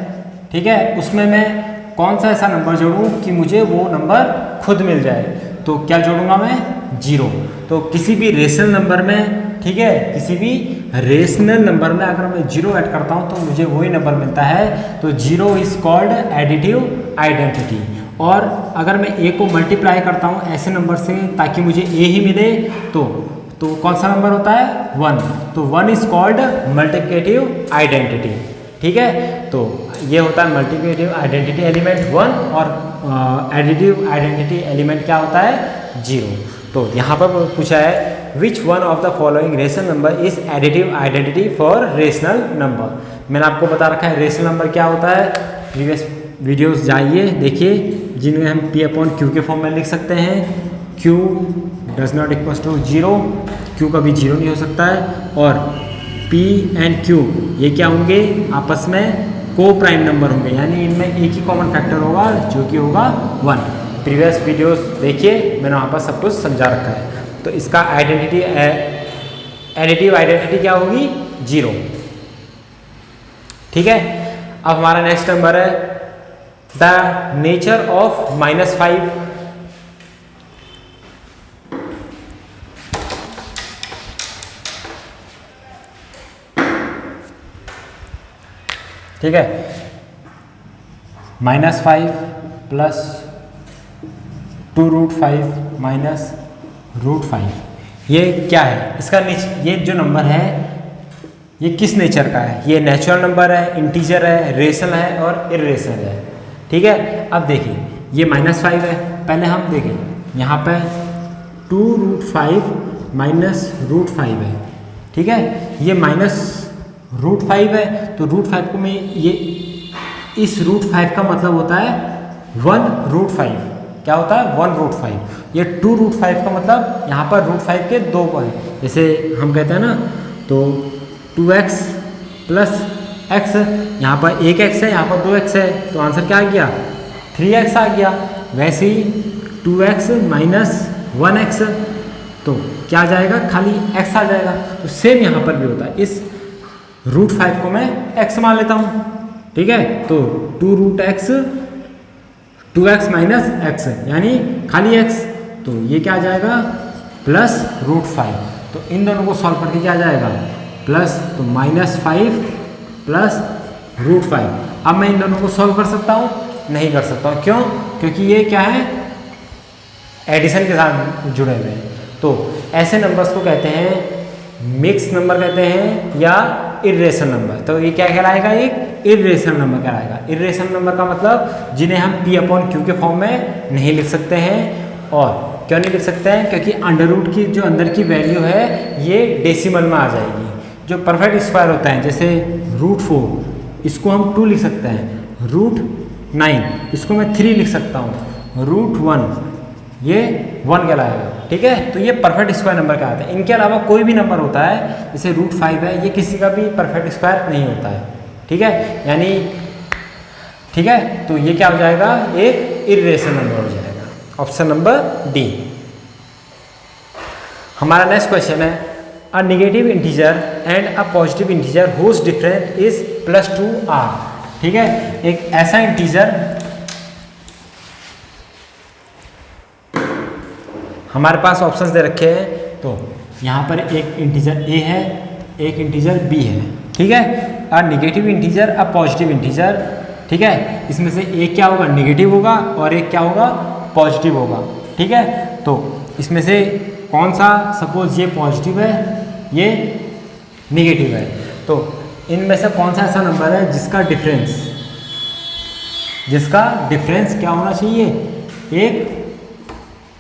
Speaker 1: ठीक है, उसमें मैं कौन सा ऐसा नंबर जोड़ूं कि मुझे वो नंबर खुद मिल जाए। तो क्या जोड़ूंगा मैं 0। तो किसी भी रेशनल नंबर में, ठीक है, किसी भी रेशनल नंबर में अगर मैं 0 ऐड करता हूं तो मुझे वही नंबर मिलता है। तो 0 इज कॉल्ड एडिटिव आइडेंटिटी। और अगर मैं a को मल्टीप्लाई करता हूं ऐसे नंबर से ताकि मुझे a ही मिले, तो कौन सा नंबर होता है 1। तो 1 इज कॉल्ड मल्टीप्लिकेटिव आइडेंटिटी, ठीक है। तो ये होता है मल्टीप्लिकेटिव आइडेंटिटी एलिमेंट 1 और एडिटिव आइडेंटिटी एलिमेंट क्या होता है 0। तो यहाँ पर पूछा है which one of the following rational number is additive identity for rational number. मैंने आपको बता रखा है रेशनल नंबर क्या होता है, प्रीवियस वीडियोस जाइए देखिए, जिनमें हम p/q के फॉर्म में लिख सकते हैं। q does not equals to 0, q कभी 0 नहीं हो सकता है। और p एंड q ये क्या होंगे आपस में को प्राइम नंबर होंगे, यानी इनमें एक ही कॉमन फैक्टर होगा जो कि होगा 1। प्रीवियस वीडियोस देखिए, मैंने वहाँ पर सब कुछ समझा रखा है। तो इसका आइडेंटिटी एडिटिव आइडेंटिटी क्या होगी 0, ठीक है। अब हमारा नेक्स्ट नंबर है द नेचर ऑफ -5। ठीक है, -5 प्लस 2√5 माइनस √5, ये क्या है इसका ये जो नंबर है ये किस नेचर का है, ये नेचुरल नंबर है, इंटीजर है, रेशनल है और इर्रेशनल है, ठीक है। अब देखिए ये -5 है, पहले हम देखें यहाँ पे 2√5 माइनस √5 है, ठीक है। ये -√5 है, तो √5 को मैं ये इस √5 का मतलब होता है 1√5, क्या होता है 1√5। ये 2√5 का मतलब यहाँ पर √5 के 2 हैं, जैसे हम कहते हैं ना, तो 2x प्लस x, यहाँ पर 1x है, यहाँ पर 2x है, तो आंसर क्या आ गया 3x आ गया। वैसे ही 2x माइनस 1x, तो क्या आ जाएगा, खाली x आ जाएगा। तो सेम यहाँ पर भी होता है, इस √5 को मैं x मान लेता हूँ, ठीक है। तो 2x माइनस x यानी खाली x, तो ये क्या आ जाएगा प्लस √5। तो इन दोनों को सॉल्व करके क्या आ जाएगा प्लस, तो -5 प्लस √5। अब मैं इन दोनों को सॉल्व कर सकता हूँ, नहीं कर सकता हूँ, क्यों, क्योंकि ये क्या है एडिशन के साथ जुड़े हुए हैं। तो ऐसे नंबर्स को कहते हैं मिक्स नंबर कहते हैं या इर्रेशनल नंबर। तो ये क्या कहलाएगा, एक इर्रेशनल नंबर कहलाएगा। इर्रेशनल नंबर का मतलब जिन्हें हम p/q के फॉर्म में नहीं लिख सकते हैं। और क्यों नहीं लिख सकते हैं, क्योंकि अंडर रूट की जो अंदर की वैल्यू है ये डेसिमल में आ जाएगी। जो परफेक्ट स्क्वायर होता है, जैसे √4 इसको हम 2 लिख सकते हैं, √9 इसको मैं 3 लिख सकता हूँ, √1 ये 1 कहलाएगा, ठीक है। तो ये परफेक्ट स्क्वायर नंबर कहलाते हैं। इनके अलावा कोई भी नंबर होता है, जैसे √5 है, ये किसी का भी परफेक्ट स्क्वायर नहीं होता है, ठीक है, यानी ठीक है। तो ये क्या हो जाएगा, एक इर्रेशनल नंबर हो जाएगा। Option number D. हमारा नेक्स्ट क्वेश्चन है, a negative integer and a positive integer whose difference is +2r, ठीक है। एक ऐसा इंटीजर, हमारे पास ऑप्शंस दे रखे हैं, तो यहाँ पर एक इंटीजर a है, एक इंटीजर b है, ठीक है। A negative integer, a positive integer, ठीक है। इसमें से एक क्या होगा नेगेटिव होगा और एक क्या होगा पॉजिटिव होगा, ठीक है। तो इसमें से कौन सा, सपोज ये पॉजिटिव है ये नेगेटिव है, तो इनमें से कौन सा ऐसा नंबर है जिसका डिफरेंस क्या होना चाहिए, एक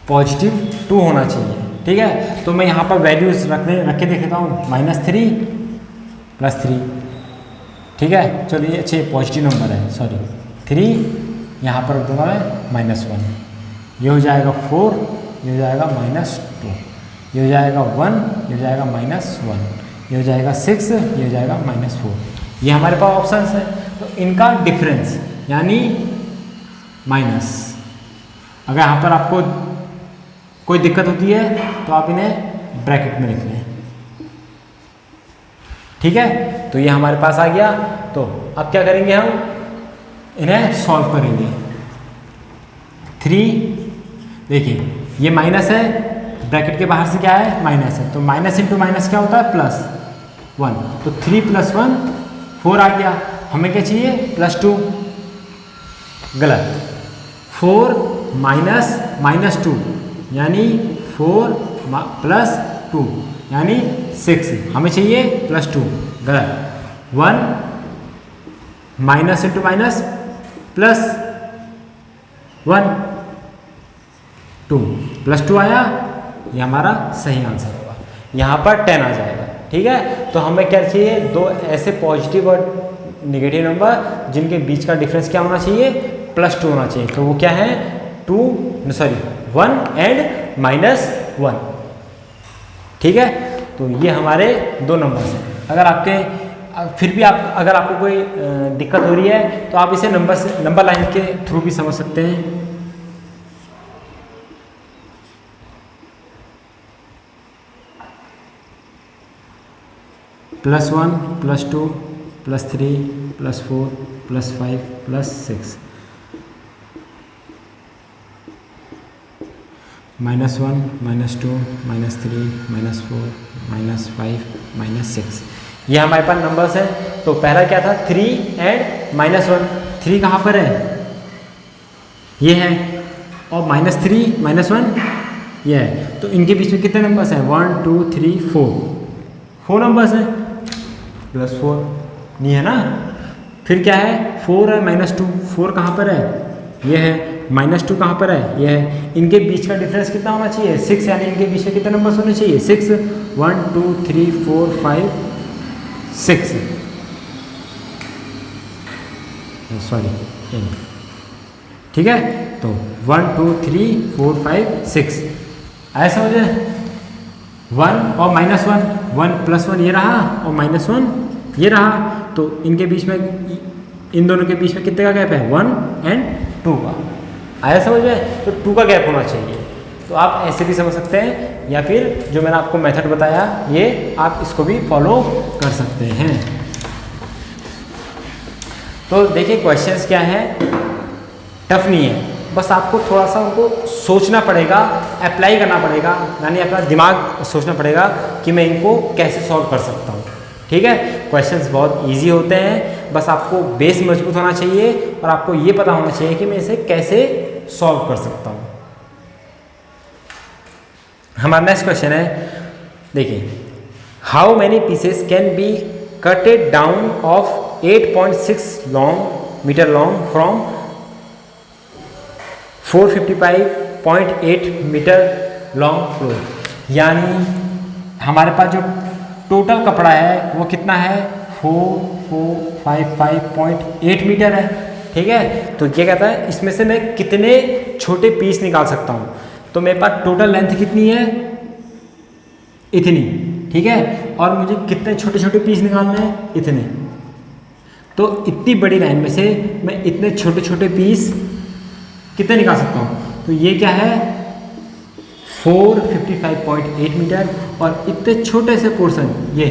Speaker 1: पॉजिटिव 2 होना चाहिए, ठीक है। तो मैं यहाँ पर वैल्यूज रख के देख लेता हूँ, -3 +3, ठीक है। चलिए अच्छे पॉजिटिव नंबर है, सॉरी 3, यहाँ पर दूंगा मैं -1, ये हो जाएगा 4, ये हो जाएगा -2, ये हो जाएगा 1, ये हो जाएगा -1, ये हो जाएगा 6, ये हो जाएगा -4। ये हमारे पास ऑप्शंस है। तो इनका डिफरेंस यानी माइनस, अगर यहाँ पर आपको कोई दिक्कत होती है तो आप इन्हें ब्रैकेट में लिख लें, ठीक है। तो ये हमारे पास आ गया। तो अब क्या करेंगे, हम इन्हें सॉल्व करेंगे। 3, देखिए ये माइनस है, ब्रैकेट के बाहर से क्या है माइनस है, तो माइनस इंटू माइनस क्या होता है +1, तो 3 + 1 4 आ गया। हमें क्या चाहिए +2, गलत, 4 - -2 यानी 4 + 2 यानी 6, हमें चाहिए +2, गलत। 1 माइनस इंटू माइनस +1 2 +2 आया, ये हमारा सही आंसर होगा। यहाँ पर 10 आ जाएगा, ठीक है। तो हमें क्या चाहिए, दो ऐसे पॉजिटिव और नेगेटिव नंबर जिनके बीच का डिफरेंस क्या होना चाहिए +2 होना चाहिए। तो वो क्या है 1 एंड -1, ठीक है। तो ये हमारे 2 नंबर्स हैं। अगर आपके फिर भी अगर आपको कोई दिक्कत हो रही है तो आप इसे नंबर लाइन के थ्रू भी समझ सकते हैं। +1 +2 +3 +4 +5 +6 -1 -2 -3 -4 -5 -6, ये हमारे पास नंबर्स हैं। तो पहला क्या था 3 एंड -1, 3 कहाँ पर है, ये है, और -3 -1 ये है। तो इनके बीच में कितने नंबर्स हैं 1 2 3 4 नंबर्स हैं, +4 नहीं है ना। फिर क्या है 4 है -2, 4 कहाँ पर है, ये है, -2 कहाँ पर है, ये है। इनके बीच का डिफरेंस कितना होना चाहिए 6, यानी इनके बीच में कितने नंबर्स होने चाहिए 6, 1 2 3 4 5 6, सॉरी, ठीक है। तो 1 2 3 4 5 6 ऐसा समझे। 1 और -1, 1 + 1 ये रहा और -1 ये रहा, तो इनके बीच में, इन दोनों के बीच में कितने का गैप है, 1 और 2 का। आया समझ में। तो 2 का गैप होना चाहिए। तो आप ऐसे भी समझ सकते हैं, या फिर जो मैंने आपको मेथड बताया ये आप इसको भी फॉलो कर सकते हैं। तो देखिए क्वेश्चंस क्या है, टफ नहीं है, बस आपको थोड़ा सा उनको सोचना पड़ेगा, अप्लाई करना पड़ेगा, यानी अपना दिमाग सोचना पड़ेगा कि मैं इनको कैसे सॉल्व कर सकता हूँ। ठीक है, क्वेश्चंस बहुत इजी होते हैं, बस आपको बेस मजबूत होना चाहिए और आपको ये पता होना चाहिए कि मैं इसे कैसे सॉल्व कर सकता हूँ। हमारा नेक्स्ट क्वेश्चन है, देखिए, how many pieces can be cutted down of 8.6 metre long from 455.8 metre long floor. यानी हमारे पास जो टोटल कपड़ा है वो कितना है, 4455.8 मीटर है। ठीक है, तो ये कहता है इसमें से मैं कितने छोटे पीस निकाल सकता हूँ। तो मेरे पास टोटल लेंथ कितनी है, इतनी। ठीक है, और मुझे कितने छोटे छोटे पीस निकालने हैं, इतने। तो इतनी बड़ी लाइन में से मैं इतने छोटे छोटे पीस कितने निकाल सकता हूँ। तो ये क्या है, 455.8 मीटर, और इतने छोटे से पोर्शन, ये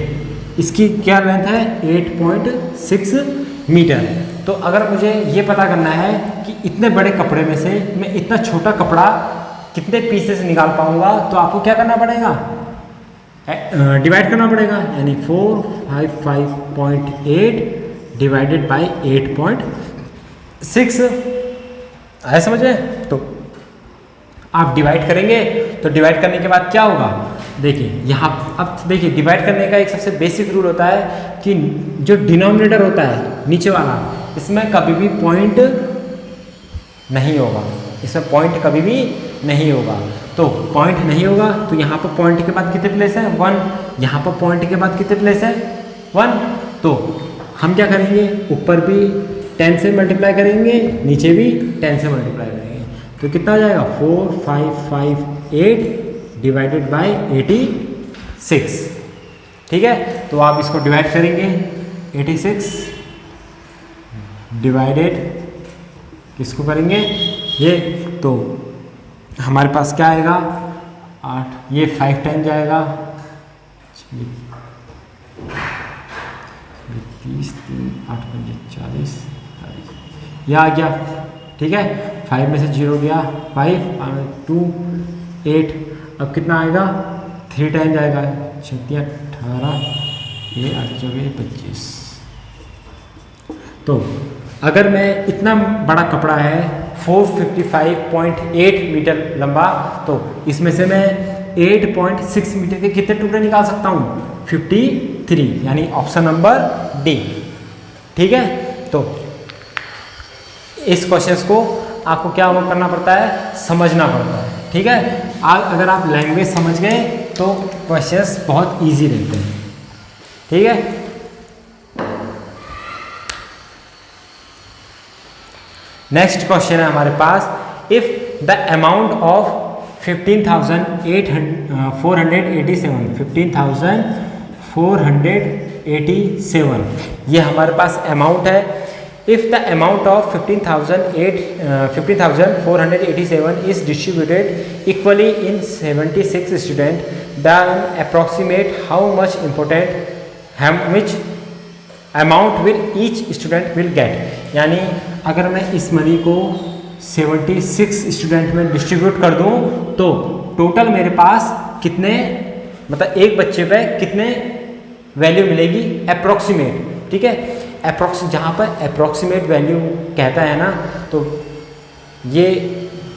Speaker 1: इसकी क्या लेंथ है, 8.6 मीटर। तो अगर मुझे ये पता करना है कि इतने बड़े कपड़े में से मैं इतना छोटा कपड़ा कितने पीसेस निकाल पाऊंगा, तो आपको क्या करना पड़ेगा, डिवाइड करना पड़ेगा। यानी 455.8 डिवाइडेड बाई 8.6। आया समझ में। तो आप डिवाइड करेंगे, तो डिवाइड करने के बाद क्या होगा, देखिए यहाँ अब देखिए डिवाइड करने का एक सबसे बेसिक रूल होता है कि जो डिनोमिनेटर होता है नीचे वाला, इसमें कभी भी पॉइंट नहीं होगा, इसमें पॉइंट कभी भी नहीं होगा। तो पॉइंट नहीं होगा, तो यहाँ पर पॉइंट के बाद कितने प्लेस है, 1, यहाँ पर पॉइंट के बाद कितने प्लेस है, 1। तो हम क्या करेंगे, ऊपर भी 10 से मल्टीप्लाई करेंगे, नीचे भी 10 से मल्टीप्लाई करेंगे, तो कितना आ जाएगा, 4558 डिवाइडेड बाई 86। ठीक है, तो आप इसको डिवाइड करेंगे, 86 डिवाइडेड किसको करेंगे, ये, तो हमारे पास क्या आएगा, 8, ये 5 टाइम जाएगा, 30, 8 40, यह आ गया। ठीक है, 5 में से 0 गया, 5 2 8, अब कितना आएगा, 3 टाइम जाएगा, 36 18, ये 8 24 25। तो अगर मैं इतना बड़ा कपड़ा है 455.8 मीटर लंबा, तो इसमें से मैं 8.6 मीटर के कितने टुकड़े निकाल सकता हूँ, 53, यानी ऑप्शन नंबर डी। ठीक है, तो इस क्वेश्चंस को आपको क्या करना पड़ता है, समझना पड़ता है। ठीक है, अगर आप लैंग्वेज समझ गए तो क्वेश्चंस बहुत इजी रहते हैं। ठीक है, नेक्स्ट क्वेश्चन है हमारे पास, इफ द अमाउंट ऑफ 15,487 ये हमारे पास अमाउंट है। If the amount of 15,487 is distributed equally in 76 student, then approximate how much amount will each student will get. यानी अगर मैं इस मनी को 76 स्टूडेंट में डिस्ट्रीब्यूट कर दूं, तो टोटल मेरे पास कितने, मतलब एक बच्चे पे कितने वैल्यू मिलेगी, अप्रोक्सीमेट। ठीक है, जहाँ पर अप्रोक्सीमेट वैल्यू कहता है ना, तो ये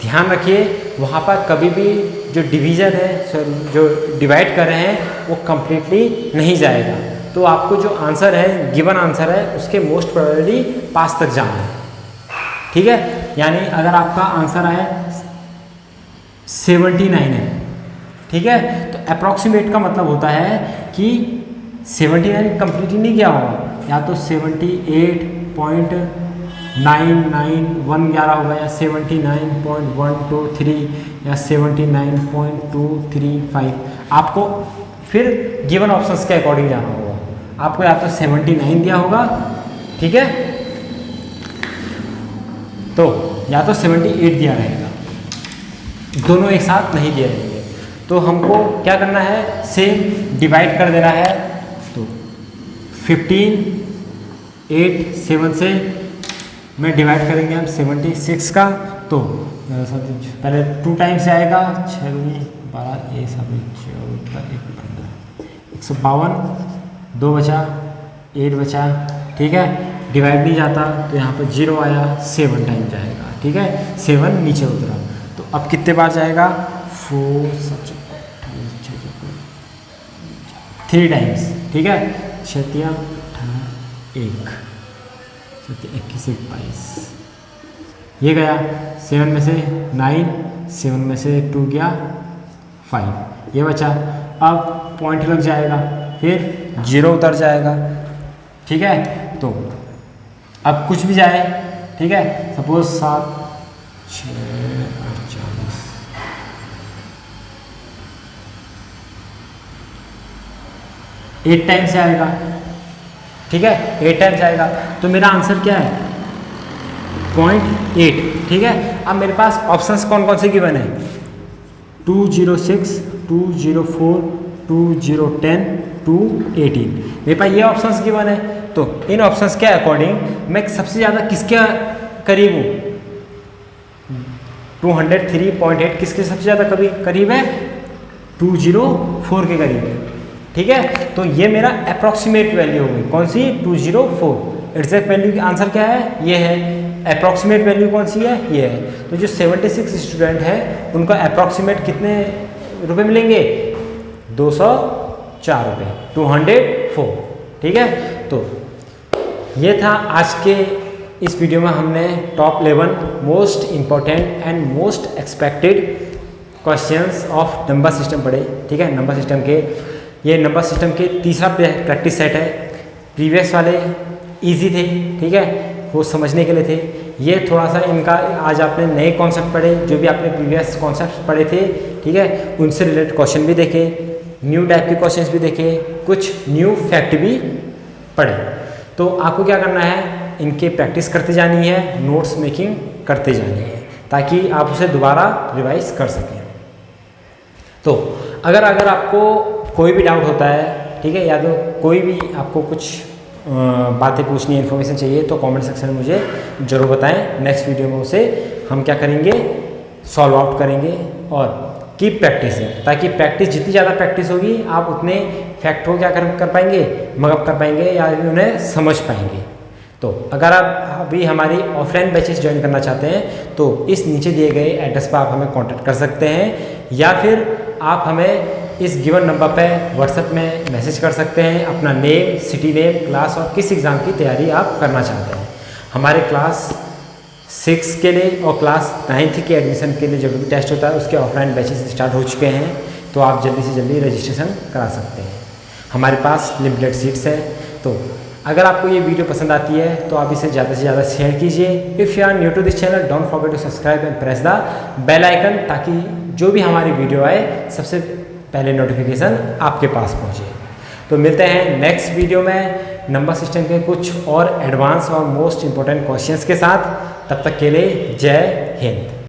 Speaker 1: ध्यान रखिए, वहाँ पर कभी भी जो डिवीज़न है, जो डिवाइड कर रहे हैं, वो कम्प्लीटली नहीं जाएगा। तो आपको जो आंसर है, गिवन आंसर है, उसके मोस्ट प्रोबेबली पास तक जाना है। ठीक है, यानी अगर आपका आंसर है 79 है, ठीक है, तो अप्रॉक्सीमेट का मतलब होता है कि 79 कंप्लीट ही नहीं किया होगा, या तो 78.5 99111 होगा या 79.123 या 79.235। आपको फिर गिवन ऑप्शंस के अकॉर्डिंग जाना होगा। आपको या तो 79 दिया होगा, ठीक है, तो या तो 78 दिया रहेगा, दोनों एक साथ नहीं दिए रहेंगे। तो हमको क्या करना है, सेम डिवाइड कर देना है। तो 15 8 7 से में डिवाइड करेंगे हम 76 का, तो पहले 2 टाइम्स से आएगा, 6 12 152, 2 बचा 8 बचा, ठीक है, डिवाइड नहीं जाता तो यहाँ पर 0 आया, 7 टाइम जाएगा, ठीक है, 7 नीचे उतरा। तो अब कितने बार जाएगा, 3 टाइम्स, ठीक है, 6 3 1 21 22, ये गया 7 में से 9, 7 में से 2 गया 5, ये बचा। अब पॉइंट लग जाएगा, फिर 0 उतर जाएगा, ठीक है। तो अब कुछ भी जाए, ठीक है, सपोज 7 6 48 8 टाइम से आएगा, ठीक है, 8 टाइम्स आएगा। तो मेरा आंसर क्या है, 0.8, ठीक है। अब मेरे पास ऑप्शंस कौन कौन से गिवन है, 206 204 2010 218, मेरे पास ये ऑप्शंस गिवन है। तो इन ऑप्शंस के अकॉर्डिंग मैं सबसे ज़्यादा किसके करीब हूँ, 203.8 किसके सबसे ज़्यादा करीब है, 204 के करीब है, ठीक है। तो ये मेरा अप्रॉक्सीमेट वैल्यू होगी, कौन सी, 204। एग्जैक्ट वैल्यू का आंसर क्या है, ये है। अप्रॉक्सीमेट वैल्यू कौन सी है, ये है। तो जो 76 स्टूडेंट है उनका अप्रॉक्सीमेट कितने रुपए मिलेंगे, 204 रुपये, 204, ठीक है। तो ये था आज के इस वीडियो में, हमने top 11 most important and most expected questions of number system पढ़े, ठीक है। नंबर सिस्टम के ये नंबर सिस्टम के तीसरा प्रैक्टिस सेट है। प्रीवियस वाले इजी थे, ठीक है, वो समझने के लिए थे। ये थोड़ा सा इनका आज आपने नए कॉन्सेप्ट पढ़े, जो भी आपने प्रीवियस कॉन्सेप्ट पढ़े थे, ठीक है, उनसे रिलेटेड क्वेश्चन भी देखे, न्यू टाइप के क्वेश्चंस भी देखे, कुछ न्यू फैक्ट भी पढ़े। तो आपको क्या करना है, इनके प्रैक्टिस करते जानी है, नोट्स मेकिंग करते जानी है, ताकि आप उसे दोबारा रिवाइज कर सकें। तो अगर आपको कोई भी डाउट होता है, ठीक है, या तो कोई भी आपको कुछ बातें पूछनी है, इन्फॉर्मेशन चाहिए, तो कमेंट सेक्शन में मुझे ज़रूर बताएं। नेक्स्ट वीडियो में उसे हम क्या करेंगे, सॉल्व आउट करेंगे और कीप प्रैक्टिस है, ताकि प्रैक्टिस जितनी ज़्यादा प्रैक्टिस होगी आप उतने फैक्ट को क्या कर पाएंगे, मगअप कर पाएंगे या उन्हें समझ पाएंगे। तो अगर आप अभी हमारी ऑफलाइन बैचेस ज्वाइन करना चाहते हैं तो इस नीचे दिए गए एड्रेस पर आप हमें कॉन्टैक्ट कर सकते हैं, या फिर आप हमें इस गिवन नंबर पे व्हाट्सएप में मैसेज कर सकते हैं, अपना नेम, सिटी नेम, क्लास और किस एग्ज़ाम की तैयारी आप करना चाहते हैं। हमारे क्लास 6 के लिए और क्लास 9th के एडमिशन के लिए जो भी टेस्ट होता है उसके ऑफलाइन बैचेस स्टार्ट हो चुके हैं, तो आप जल्दी से जल्दी रजिस्ट्रेशन करा सकते हैं। हमारे पास लिमिटेड सीट्स है। तो अगर आपको ये वीडियो पसंद आती है तो आप इसे ज़्यादा से ज़्यादा शेयर कीजिए। If you are new to this channel, don't forget to subscribe and press the bell icon, ताकि जो भी हमारी वीडियो आए सबसे पहले नोटिफिकेशन आपके पास पहुंचे। तो मिलते हैं नेक्स्ट वीडियो में नंबर सिस्टम के कुछ और एडवांस और मोस्ट इम्पोर्टेंट क्वेश्चंस के साथ। तब तक के लिए जय हिंद।